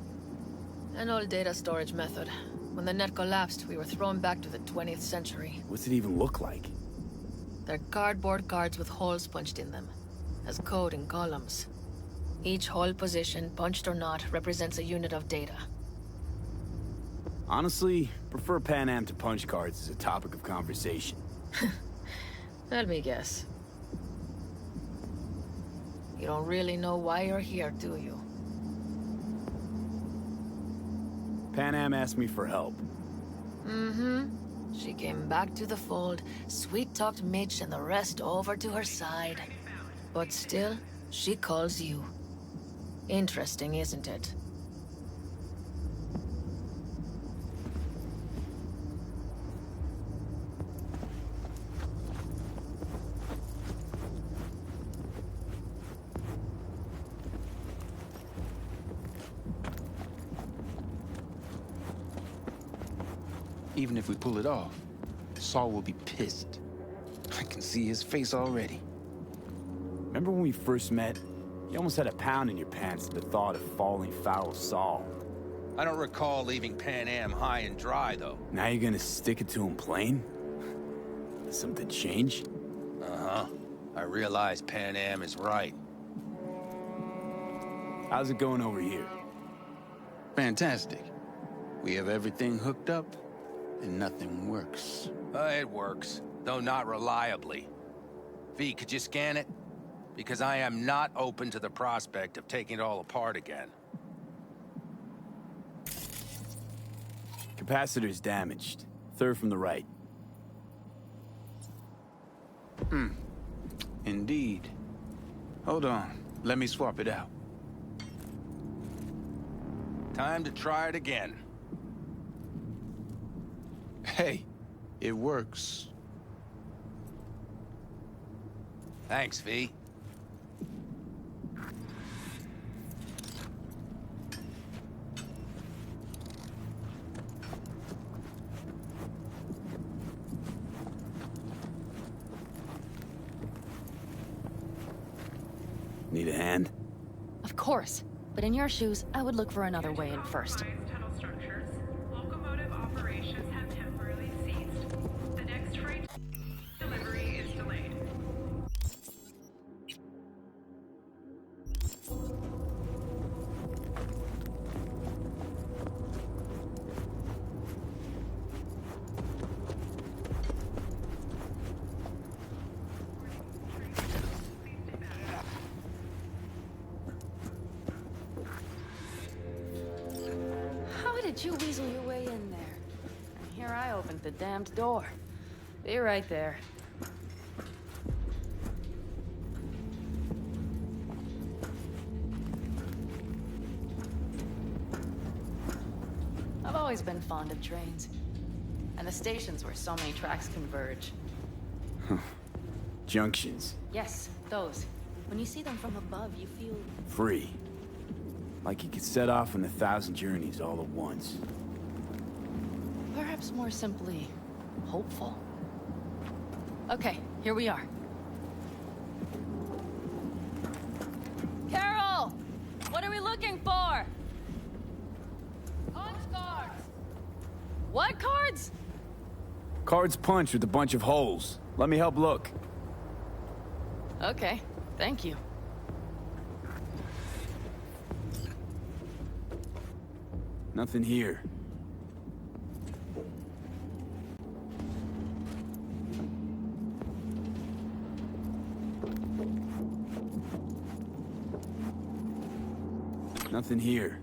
An old data storage method. When the net collapsed, we were thrown back to the 20th century. What's it even look like? They're cardboard cards with holes punched in them, as code in columns. Each hole position, punched or not, represents a unit of data. Honestly, prefer Pan Am to punch cards as a topic of conversation. Let me guess. You don't really know why you're here, do you? Pan Am asked me for help. Mm-hmm. She came back to the fold, sweet-talked Mitch and the rest over to her side. But still, she calls you. Interesting, isn't it? Even if we pull it off, Saul will be pissed. I can see his face already. Remember when we first met? You almost had a pound in your pants at the thought of falling foul of Saul. I don't recall leaving Pan Am high and dry, though. Now you're gonna stick it to him plain? Did something change? Uh-huh. I realize Pan Am is right. How's it going over here? Fantastic. We have everything hooked up, and nothing works. It works, though not reliably. V, could you scan it? Because I am not open to the prospect of taking it all apart again. Capacitor's damaged. Third from the right. Indeed. Hold on. Let me swap it out. Time to try it again. Hey, it works. Thanks, V. Need a hand? Of course. But in your shoes, I would look for another way in first. Tunnel structures. Locomotive operations have temporarily ceased. The next freight delivery is delayed. How did you weasel your way in there? And here I opened the damned door. Be right there. I've always been fond of trains. And the stations where so many tracks converge. Junctions. Yes, those. When you see them from above, you feel... Free. Like you could set off on 1,000 journeys all at once. perhaps more simply, hopeful. Okay, here we are. Carol! What are we looking for? What cards? Cards punched with a bunch of holes. Let me help look. Okay, thank you. Nothing here. Nothing here.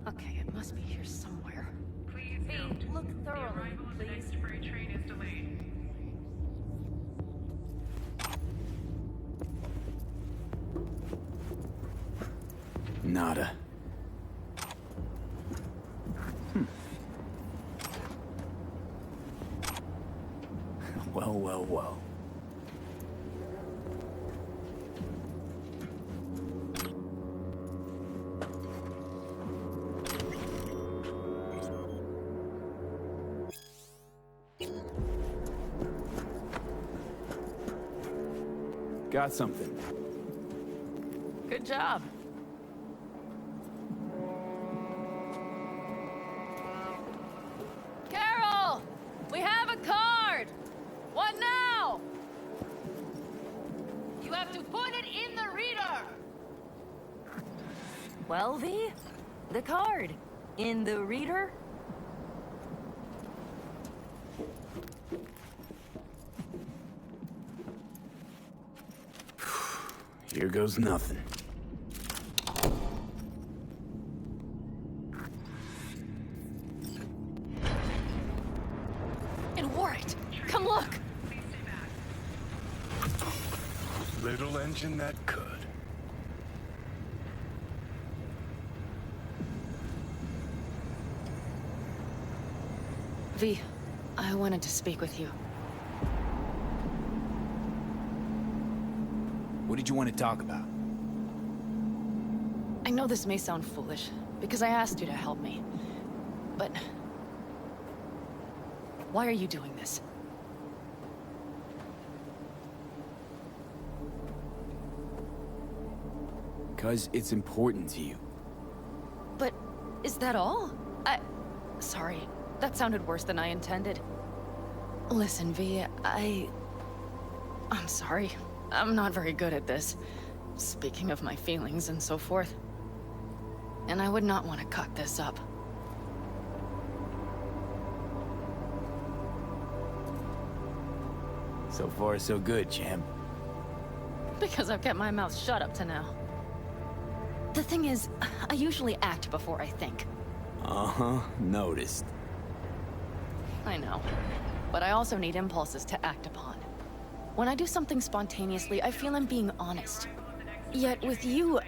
Okay, it must be here somewhere. Please V, note, look the thoroughly, arrival of the please. next freight train is delayed. Nada. Well, well, well. Got something. Good job. Carol! We have a card! What now? You have to put it in the reader! Well, V? The card. In the reader? Here goes nothing. And Warwick, come look! Little engine that could. V, I wanted to speak with you. What did you want to talk about? I know this may sound foolish, because I asked you to help me. But... why are you doing this? Because it's important to you. But is that all? Sorry, that sounded worse than I intended. Listen, V, I'm sorry. I'm not very good at this. Speaking of my feelings and so forth. And I would not want to cut this up. So far, so good, champ. Because I've kept my mouth shut up to now. The thing is, I usually act before I think. Uh-huh, noticed. I know. But I also need impulses to act upon. When I do something spontaneously, I feel I'm being honest. Yet with you,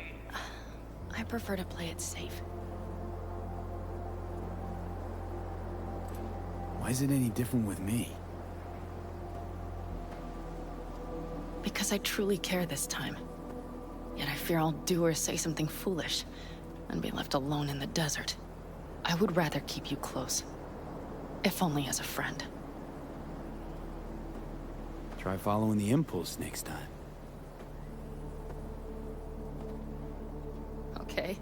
I prefer to play it safe. Why is it any different with me? Because I truly care this time. Yet I fear I'll do or say something foolish and be left alone in the desert. I would rather keep you close. If only as a friend. Try following the impulse next time. Okay.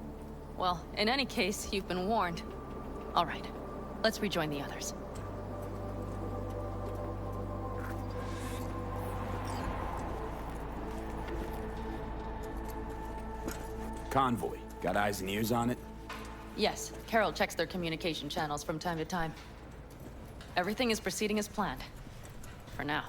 Well, in any case, you've been warned. All right. Let's rejoin the others. Convoy. Got eyes and ears on it? Yes, Carol checks their communication channels from time to time. Everything is proceeding as planned. For now.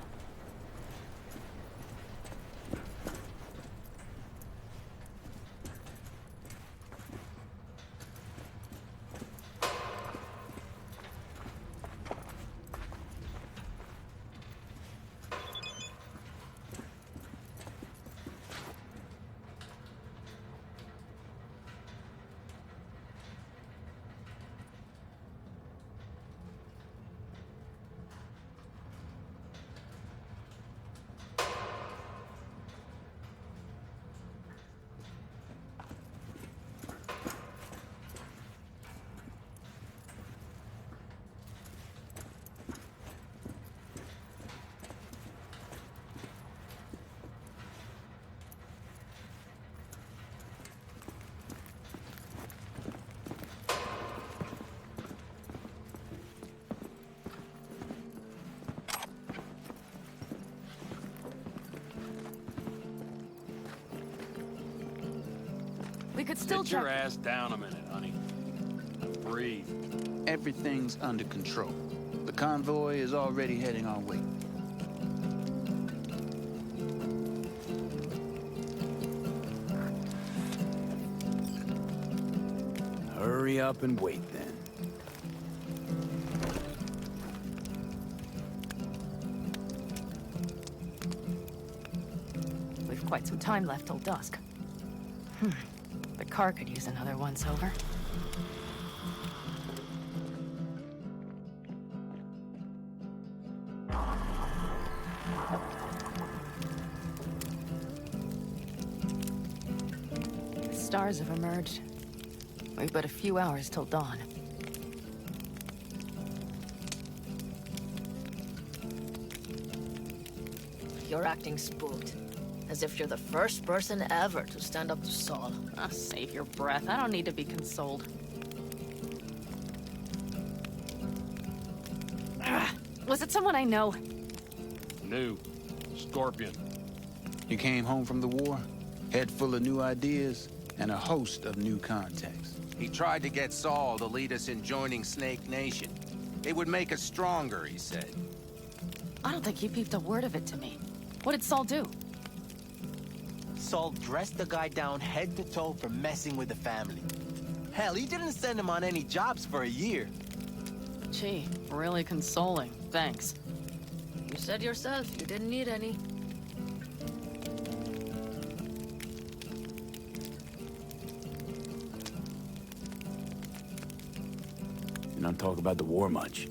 could still Sit check... your ass down a minute, honey. Breathe. Everything's under control. The convoy is already heading our way. Hurry up and wait, then. We've quite some time left till dusk. The car could use another once-over. The stars have emerged. We've but a few hours till dawn. You're acting spooked. As if you're the first person ever to stand up to Saul. Oh, save your breath. I don't need to be consoled. Was it someone I know? New. Scorpion. You came home from the war, head full of new ideas, and a host of new contacts. He tried to get Saul to lead us in joining Snake Nation. It would make us stronger, he said. I don't think he peeped a word of it to me. What did Saul do? Saul dressed the guy down head to toe for messing with the family. Hell, he didn't send him on any jobs for a year. Gee, really consoling. Thanks. You said yourself you didn't need any. You don't talk about the war much.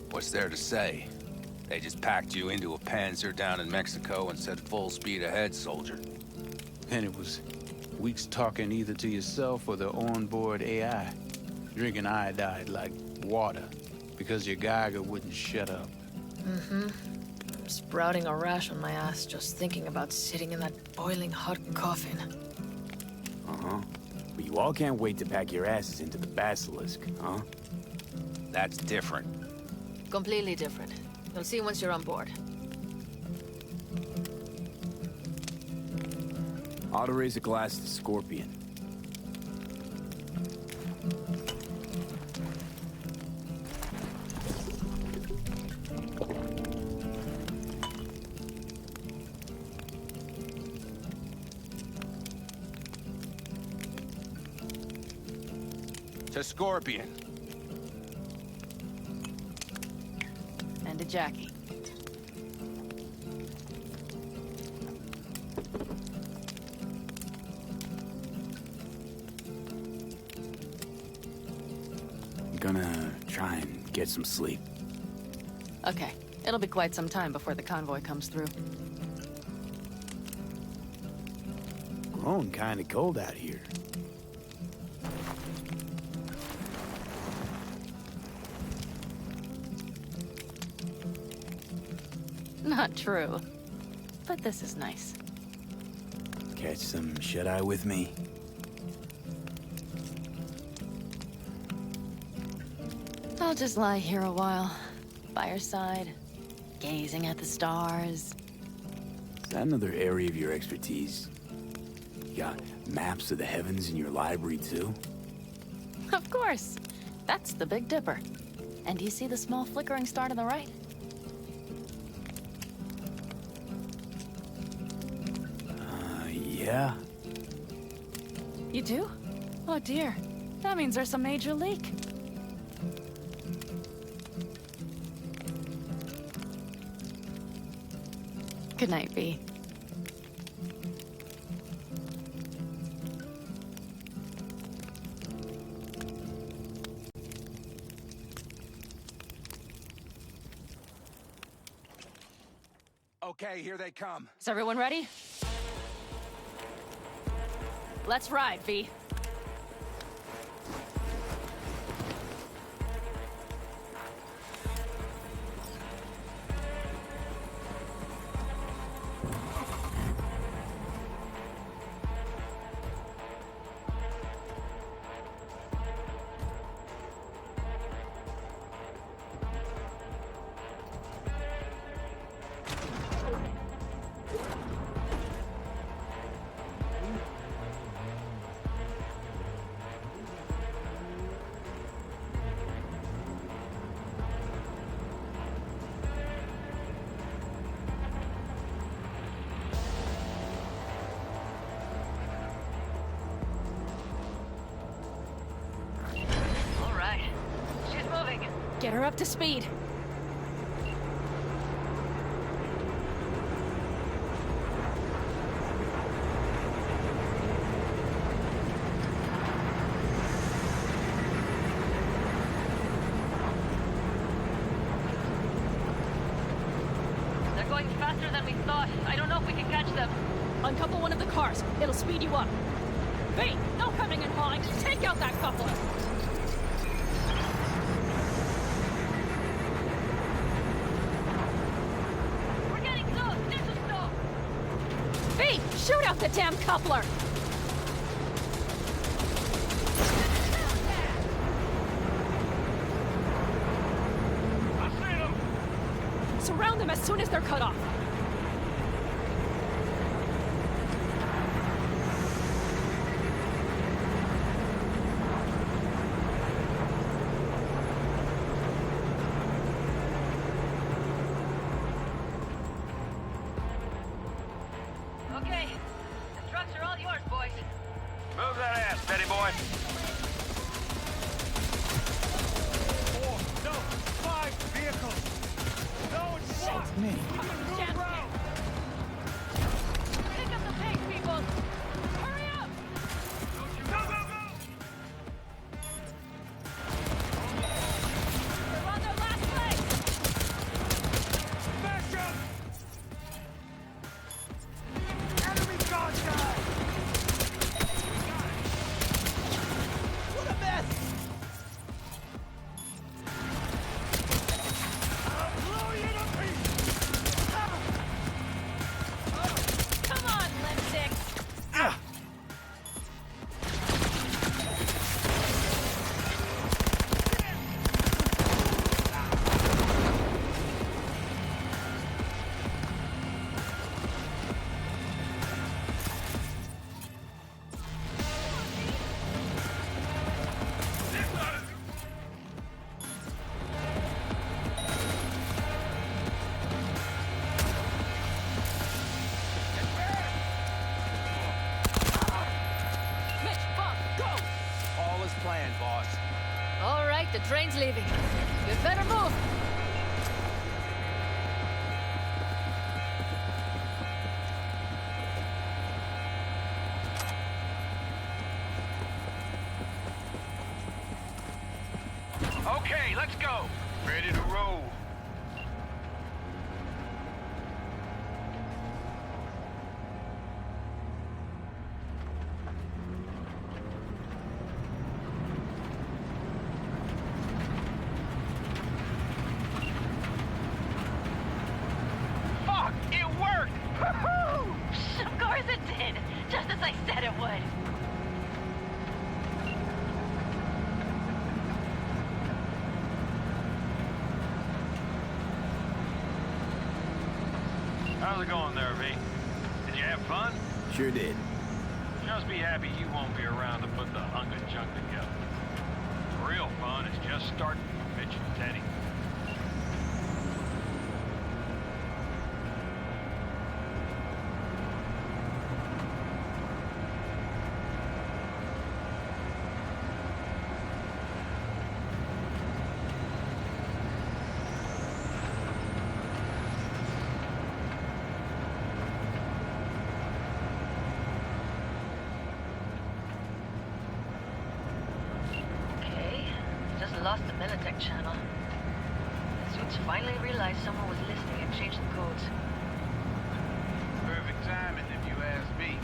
What's there to say? They just packed you into a Panzer down in Mexico and said full speed ahead, soldier. And it was weeks talking either to yourself or the onboard AI. Drinking iodide like water because your Geiger wouldn't shut up. I'm sprouting a rash on my ass just thinking about sitting in that boiling hot coffin. But you all can't wait to pack your asses into the Basilisk, huh? That's different. Completely different. You'll see once you're on board. Ought to raise a glass to Scorpion. To Scorpion. And to Jackie. I'm gonna try and get some sleep. Okay. It'll be quite some time before the convoy comes through. Growing kinda cold out here. Not true. But this is nice. Catch some shut-eye with me? I'll just lie here a while, by your side, gazing at the stars. Is that another area of your expertise? You got maps of the heavens in your library, too? Of course. That's the Big Dipper. And do you see the small flickering star to the right? Yeah? You do? Oh dear. That means there's a major leak. Good night, V. Okay, here they come. Is everyone ready? Let's ride, V. Get her up to speed. They're going faster than we thought. I don't know if we can catch them. Uncouple one of the cars. It'll speed you up. V, no coming and hauling. Take out that coupler. We're getting close. This is stop. V, shoot out the damn coupler. I see them! Surround them as soon as they're cut off. Okay. The trucks are all yours, boys. Move that ass, steady boy. 4, no, 5 vehicles. No, it's It's me. move around. Pick up the pace, people. Hurry up! Go, go, go! They're on their last leg. Smash up! Enemy contact! What a mess! I'll blow you to pieces! Come on, lipstick. Mitch, Bob, go! All is planned, boss. All right, the train's leaving. You better move. Okay, let's go. Ready to roll. Fuck! It worked! Woohoo! Of course it did. Just as I said it would. How's it going there, V? Did you have fun? Sure did. Just be happy you won't be around to put the hunk of junk together. The real fun is just starting for Mitch and Teddy. Okay, just lost the Militech channel. Suits finally realized someone was listening and changed the codes. Perfect timing, if you ask me.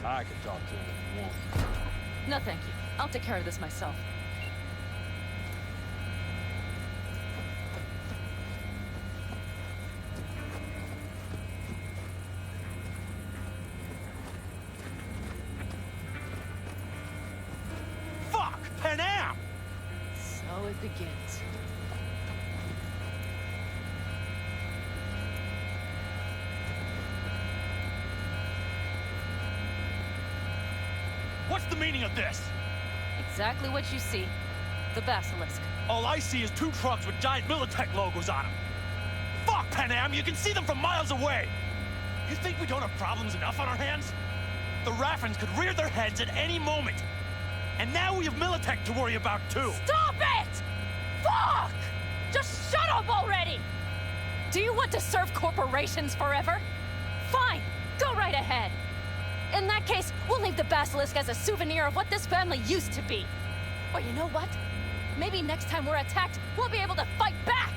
I can talk to him if you want. No, thank you. I'll take care of this myself. Fuck! Pan Am! So it begins. What's the meaning of this? Exactly what you see. The basilisk. All I see is 2 trucks with giant Militech logos on them. Fuck, Panam, you can see them from miles away! You think we don't have problems enough on our hands? The Raffens could rear their heads at any moment. And now we have Militech to worry about, too. Stop it! Fuck! Just shut up already! Do you want to serve corporations forever? Fine, go right ahead. In that case, we'll leave the basilisk as a souvenir of what this family used to be. Or you know what? Maybe next time we're attacked, we'll be able to fight back!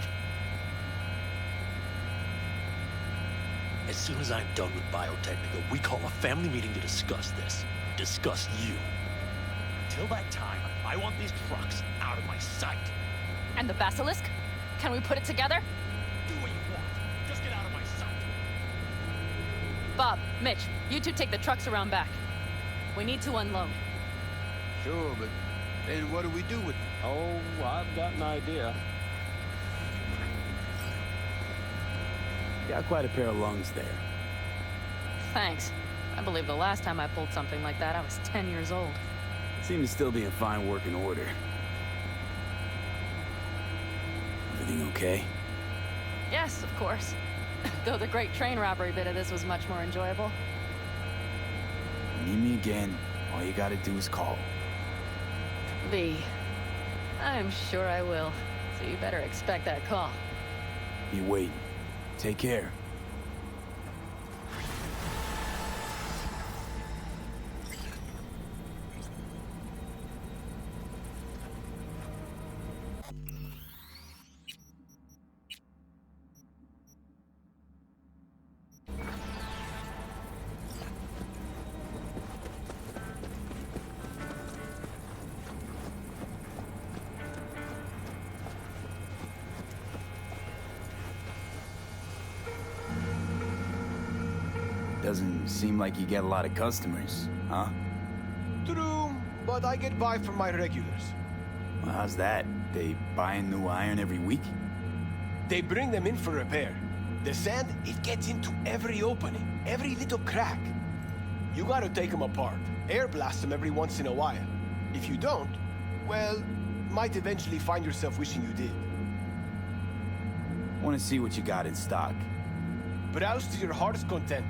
As soon as I'm done with Biotechnica, we call a family meeting to discuss this. Discuss you. Until that time, I want these trucks out of my sight. And the basilisk? Can we put it together? Do what you want. Just get out of my sight. Bob, Mitch, you two take the trucks around back. We need to unload. Sure, but then what do we do with them? Oh, I've got an idea. Got quite a pair of lungs there. Thanks. I believe the last time I pulled something like that, I was 10 years old. Seem to still be in fine working order. Everything okay? Yes, of course. Though the great train robbery bit of this was much more enjoyable. Need me again, all you gotta do is call. V. I'm sure I will. So you better expect that call. Be waiting. Take care. Doesn't seem like you get a lot of customers, huh? True, but I get by from my regulars. Well, how's that? They buying new iron every week? They bring them in for repair. The sand, it gets into every opening, every little crack. You gotta take them apart, air blast them every once in a while. If you don't, well, might eventually find yourself wishing you did. Want to see what you got in stock. Browse to your heart's content.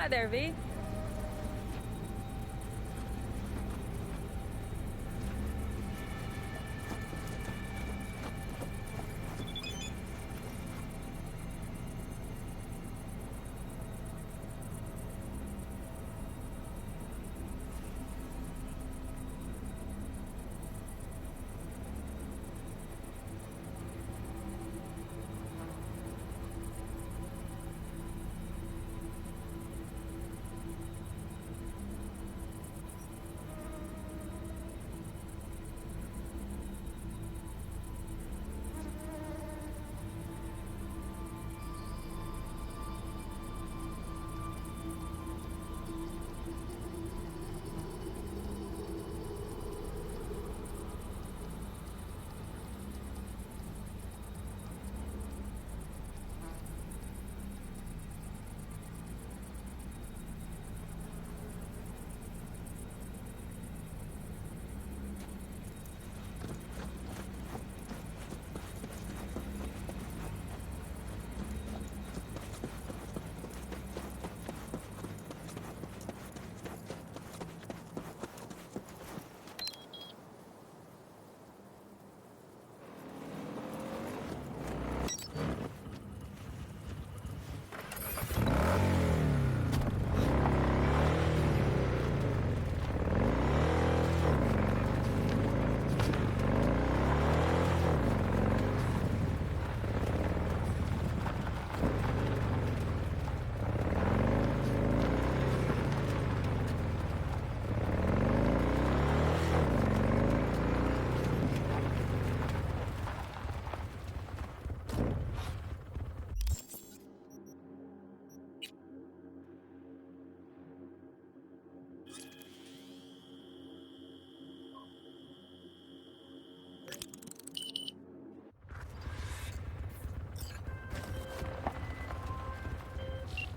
Hi there, V.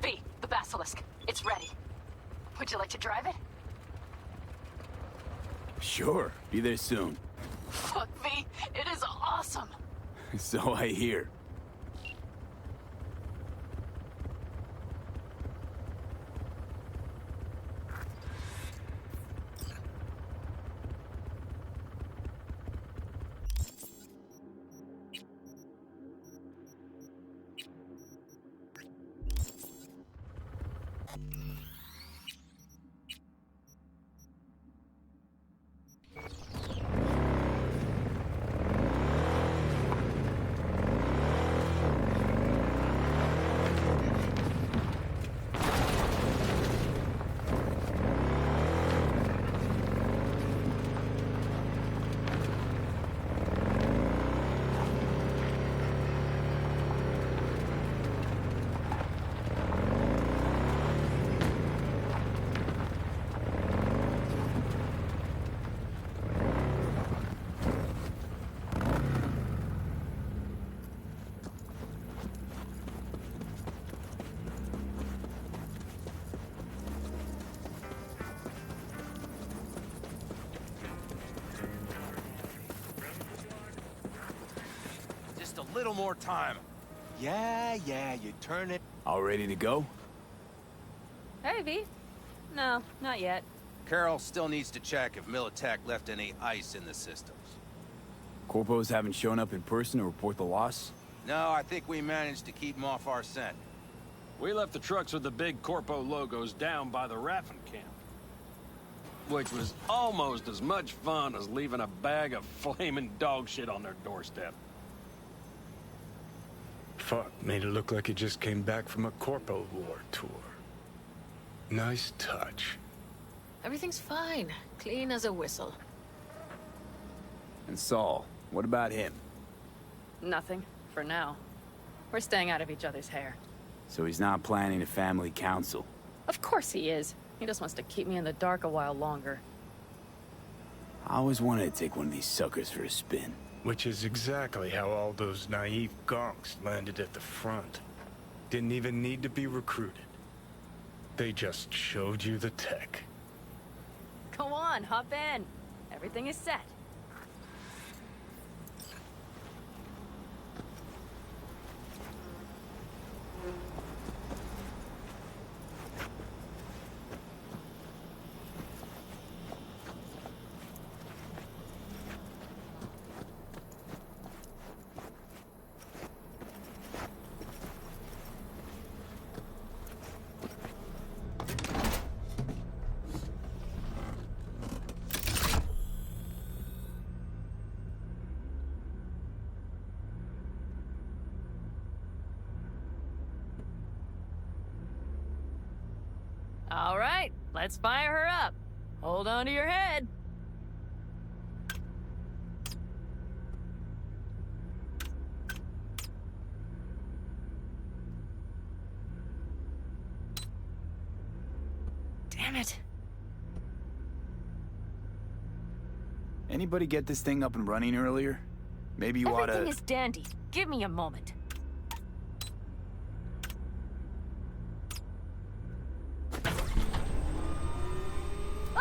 V, the basilisk. It's ready. Would you like to drive it? Sure, be there soon. Fuck, V, it is awesome. So I hear. Just a little more time. Yeah, you turn it. All ready to go? Hey, V. No, not yet. Carol still needs to check if Militech left any ice in the systems. Corpos haven't shown up in person to report the loss? No, I think we managed to keep them off our scent. We left the trucks with the big Corpo logos down by the Raffin camp. Which was almost as much fun as leaving a bag of flaming dog shit on their doorstep. Fuck, made it look like he just came back from a Corpo War tour. Nice touch. Everything's fine. Clean as a whistle. And Saul, what about him? Nothing, for now. We're staying out of each other's hair. So he's not planning a family council? Of course he is. He just wants to keep me in the dark a while longer. I always wanted to take one of these suckers for a spin. Which is exactly how all those naive gonks landed at the front. Didn't even need to be recruited. They just showed you the tech. Go on, hop in. Everything is set. All right, let's fire her up. Hold on to your head. Damn it. Anybody get this thing up and running earlier? Maybe you oughta... Everything is dandy. Give me a moment.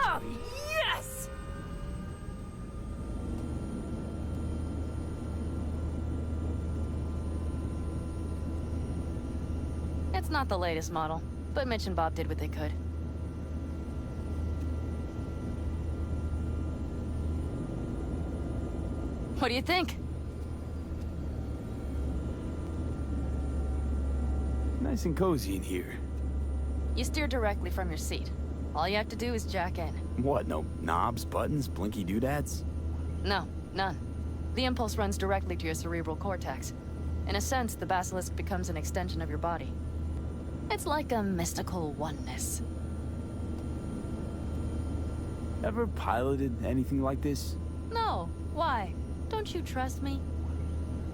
Oh, yes! It's not the latest model, but Mitch and Bob did what they could. What do you think? Nice and cozy in here. You steer directly from your seat. All you have to do is jack in. What, no knobs, buttons, blinky doodads? No, none. The impulse runs directly to your cerebral cortex. In a sense, the basilisk becomes an extension of your body. It's like a mystical oneness. Ever piloted anything like this? No, why? Don't you trust me?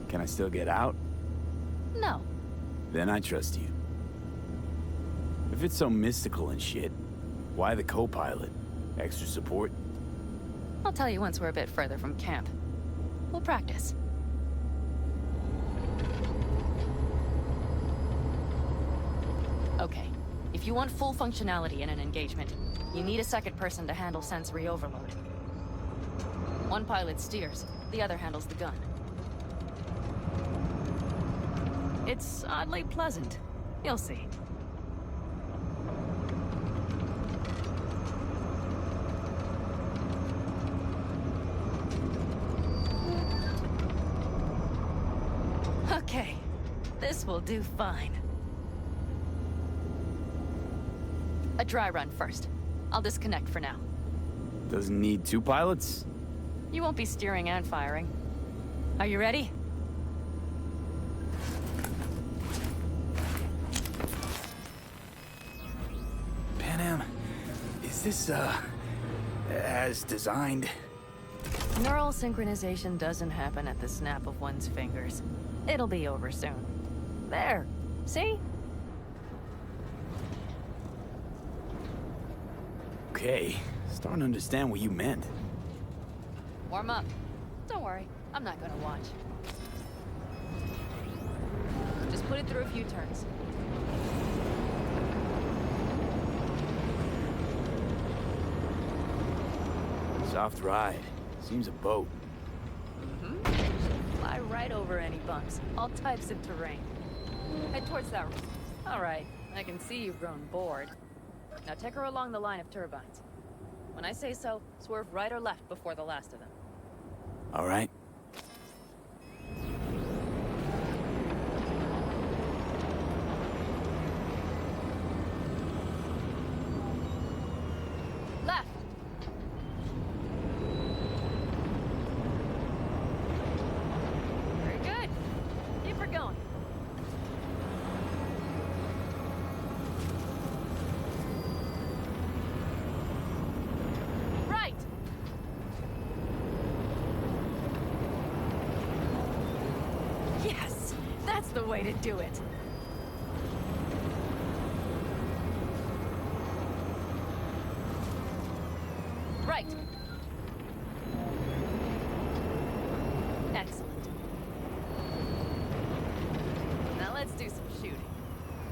Can I still get out? No. Then I trust you. If it's so mystical and shit, why the co-pilot? Extra support? I'll tell you once we're a bit further from camp. We'll practice. Okay, if you want full functionality in an engagement, you need a second person to handle sensory overload. One pilot steers, the other handles the gun. It's oddly pleasant. You'll see. Okay, this will do fine. A dry run first. I'll disconnect for now. Doesn't need two pilots? You won't be steering and firing. Are you ready? Panam, is this, as designed? Neural synchronization doesn't happen at the snap of one's fingers. It'll be over soon. There. See? Okay, starting to understand what you meant. Warm up. Don't worry, I'm not gonna watch. Just put it through a few turns. Soft ride. Seems a boat. Mm-hmm. Fly right over any bumps. All types of terrain. Head towards that room. All right, I can see you've grown bored. Now take her along the line of turbines. When I say so, swerve right or left before the last of them. All right. Left. Very good. Keep her going. Right. Yes, that's the way to do it. Right. Excellent. Now let's do some shooting.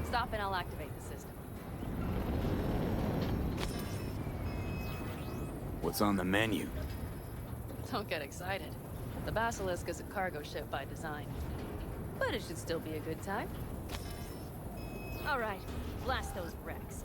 Stop and I'll activate the system. What's on the menu? Don't get excited. The Basilisk is a cargo ship by design. But it should still be a good time. All right, blast those wrecks.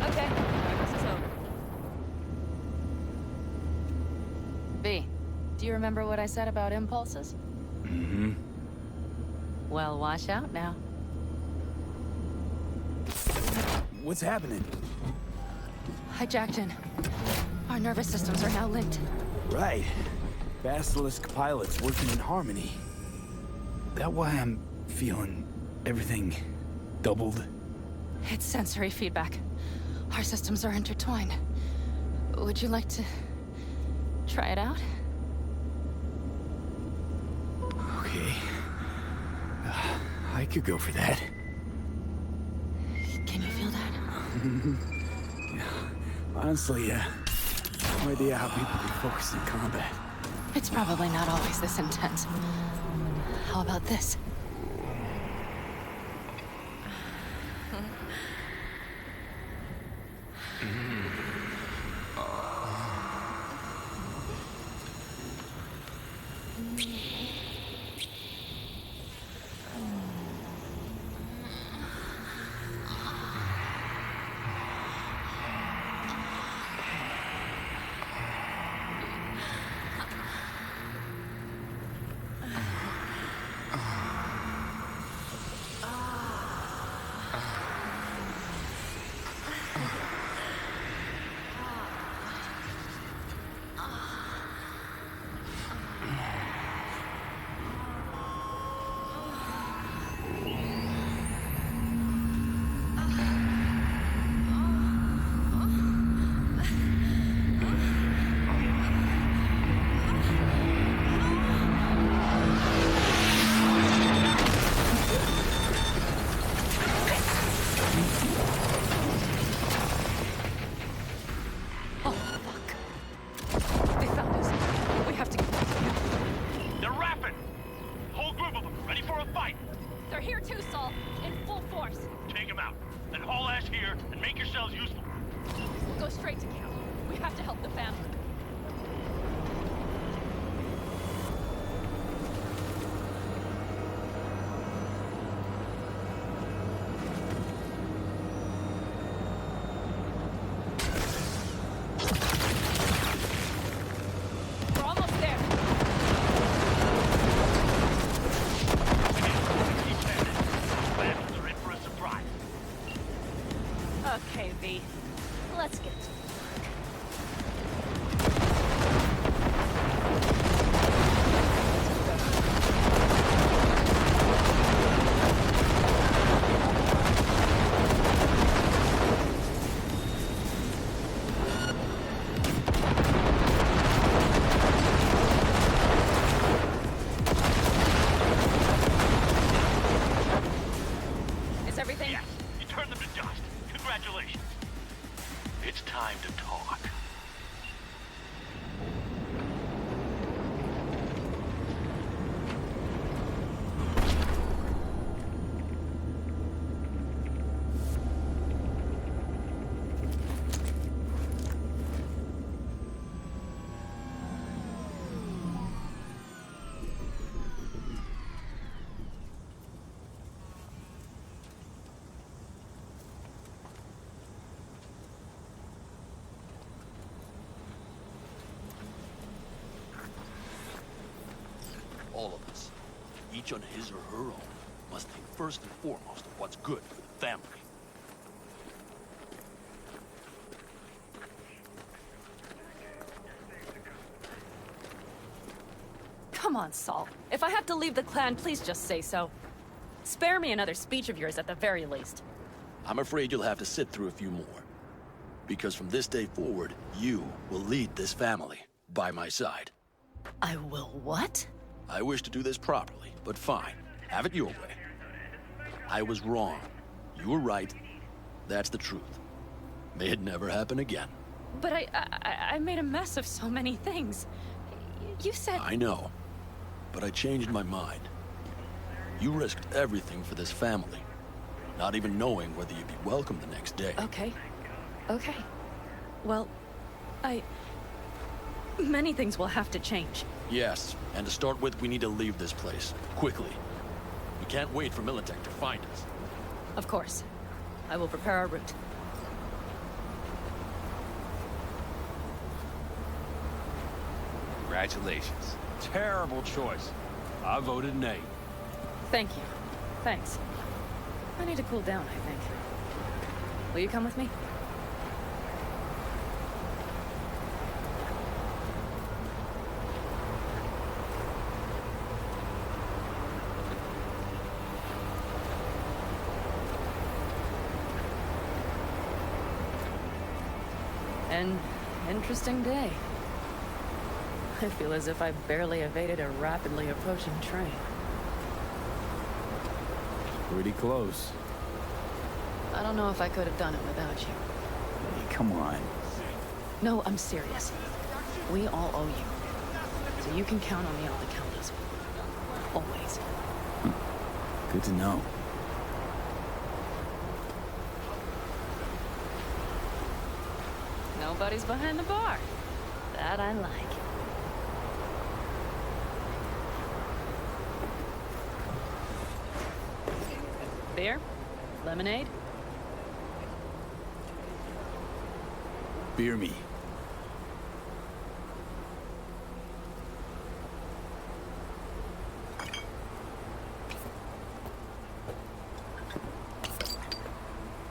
Okay, practice is over. V, do you remember what I said about impulses? Mm-hmm. Well, watch out now. What's happening? Hijacked. Our nervous systems are now linked. Right. Basilisk pilots working in harmony. That why I'm feeling everything doubled? It's sensory feedback. Our systems are intertwined. Would you like to try it out? Okay. I could go for that. Can you feel that? Honestly, no idea how people can focus in combat. It's probably not always this intense. How about this? All of us, each on his or her own, must think first and foremost of what's good for the family. Come on, Saul. If I have to leave the clan, please just say so. Spare me another speech of yours at the very least. I'm afraid you'll have to sit through a few more. Because from this day forward, you will lead this family by my side. I will what? I wish to do this properly, but fine. Have it your way. I was wrong. You were right. That's the truth. May it never happen again. But I made a mess of so many things. You said... I know. But I changed my mind. You risked everything for this family. Not even knowing whether you'd be welcome the next day. Okay. Okay. Well, many things will have to change. Yes, and to start with, we need to leave this place. Quickly. We can't wait for Militech to find us. Of course. I will prepare our route. Congratulations. Terrible choice. I voted nay. Thank you. Thanks. I need to cool down, I think. Will you come with me? An interesting day. I feel as if I barely evaded a rapidly approaching train. Pretty close. I don't know if I could have done it without you. Hey, come on. No, I'm serious. We all owe you. So you can count on me all to count us. Always. Good to know. Nobody's behind the bar. That I like. Beer? Lemonade? Beer me.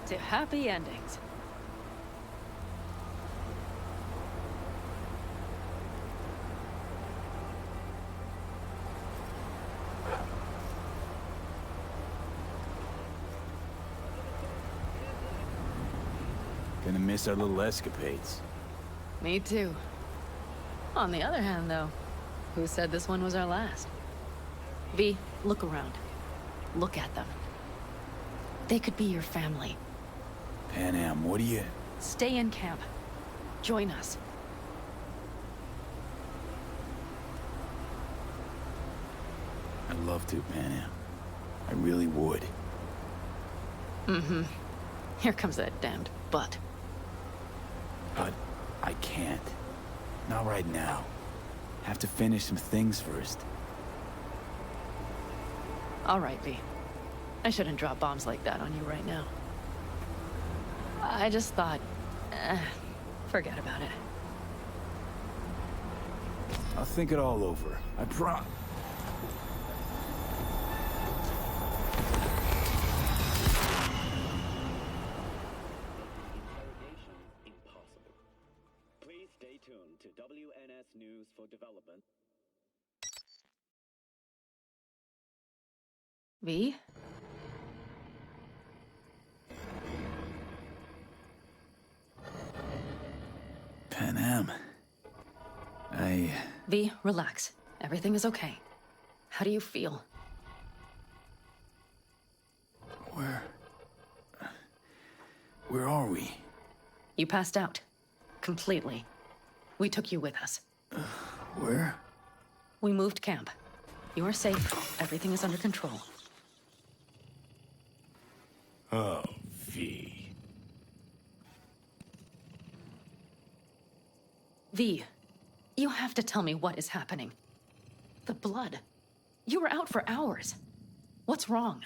To happy endings. Gonna miss our little escapades. Me too. On the other hand, though, who said this one was our last? V, look around. Look at them. They could be your family. Panam, what do you... Stay in camp. Join us. I'd love to, Panam. I really would. Mm-hmm. Here comes that damned butt. But I can't. Not right now. Have to finish some things first. All right, V. I shouldn't drop bombs like that on you right now. I just thought... forget about it. I'll think it all over. I promise. Please stay tuned to WNS News for development. V? Panam. V, relax. Everything is okay. How do you feel? Where are we? You passed out. Completely. We took you with us. Where? We moved camp. You are safe. Everything is under control. Oh, V. V, you have to tell me what is happening. The blood. You were out for hours. What's wrong?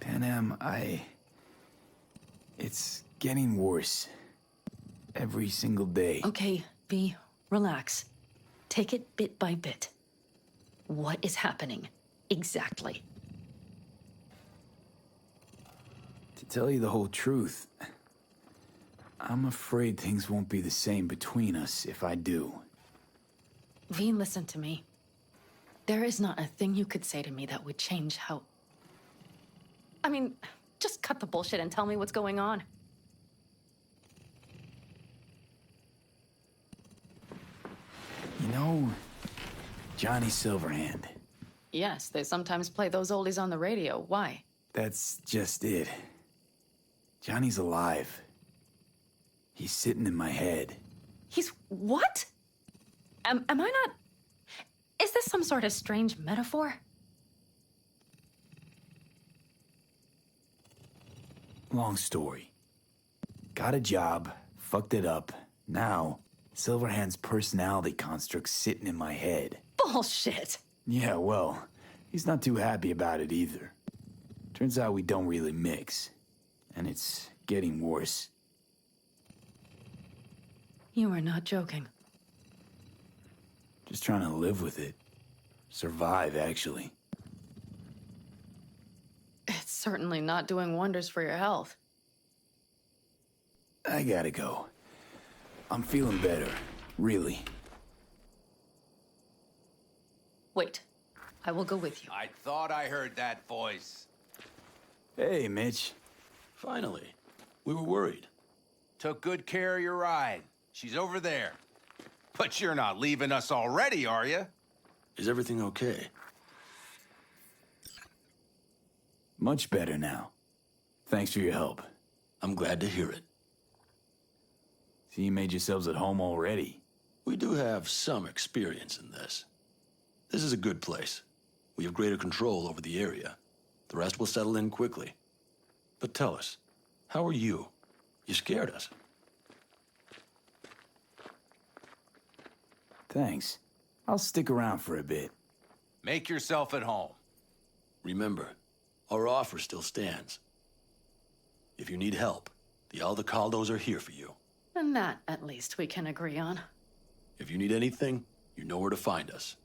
Panam, it's getting worse. Every single day. Okay, V, relax. Take it bit by bit. What is happening? Exactly. To tell you the whole truth, I'm afraid things won't be the same between us if I do. V, listen to me. There is not a thing you could say to me that would change how... I mean, just cut the bullshit and tell me what's going on. You know, Johnny Silverhand. Yes, they sometimes play those oldies on the radio. Why? That's just it. Johnny's alive. He's sitting in my head. He's what? Am I not... Is this some sort of strange metaphor? Long story. Got a job, fucked it up. Now, Silverhand's personality construct's sitting in my head. Bullshit! Yeah, well, he's not too happy about it either. Turns out we don't really mix. And it's getting worse. You are not joking. Just trying to live with it. Survive, actually. It's certainly not doing wonders for your health. I gotta go. I'm feeling better, really. Wait. I will go with you. I thought I heard that voice. Hey, Mitch. Finally. We were worried. Took good care of your ride. She's over there. But you're not leaving us already, are you? Is everything okay? Much better now. Thanks for your help. I'm glad to hear it. So you made yourselves at home already? We do have some experience in this. This is a good place. We have greater control over the area. The rest will settle in quickly. But tell us, how are you? You scared us. Thanks. I'll stick around for a bit. Make yourself at home. Remember, our offer still stands. If you need help, the Aldecaldos are here for you. And that, at least, we can agree on. If you need anything, you know where to find us.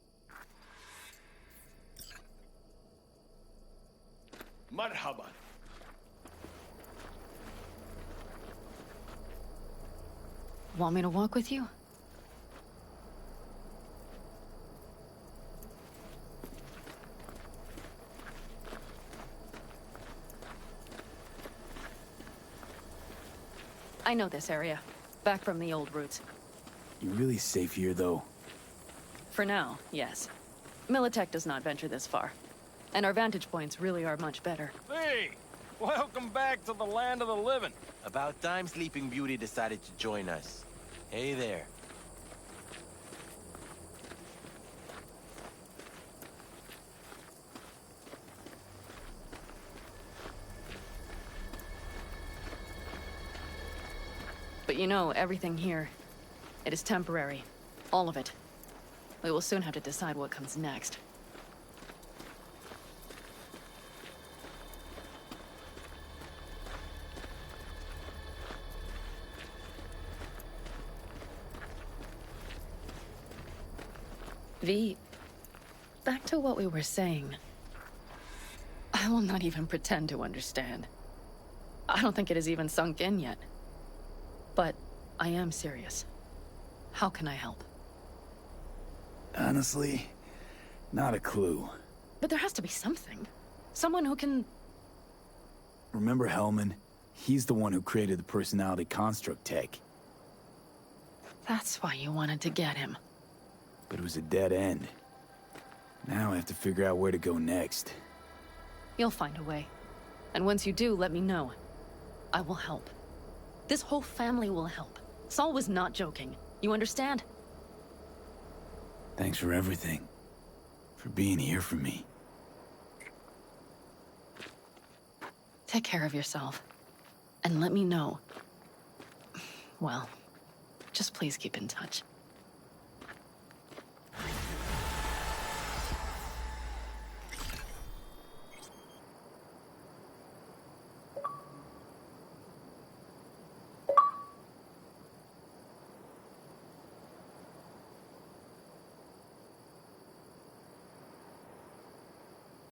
Marhaban. Want me to walk with you? I know this area. Back from the old routes. You really safe here, though? For now, yes. Militech does not venture this far. And our vantage points really are much better. Hey! Welcome back to the land of the living. About time Sleeping Beauty decided to join us. Hey there. But you know, everything here, it is temporary. All of it. We will soon have to decide what comes next. V, back to what we were saying. I will not even pretend to understand. I don't think it has even sunk in yet. But I am serious. How can I help? Honestly, not a clue. But there has to be something. Someone who can... Remember Hellman? He's the one who created the personality construct tech. That's why you wanted to get him. But it was a dead end. Now I have to figure out where to go next. You'll find a way. And once you do, let me know. I will help. This whole family will help. Saul was not joking. You understand? Thanks for everything. For being here for me. Take care of yourself. And let me know. Well, just please keep in touch.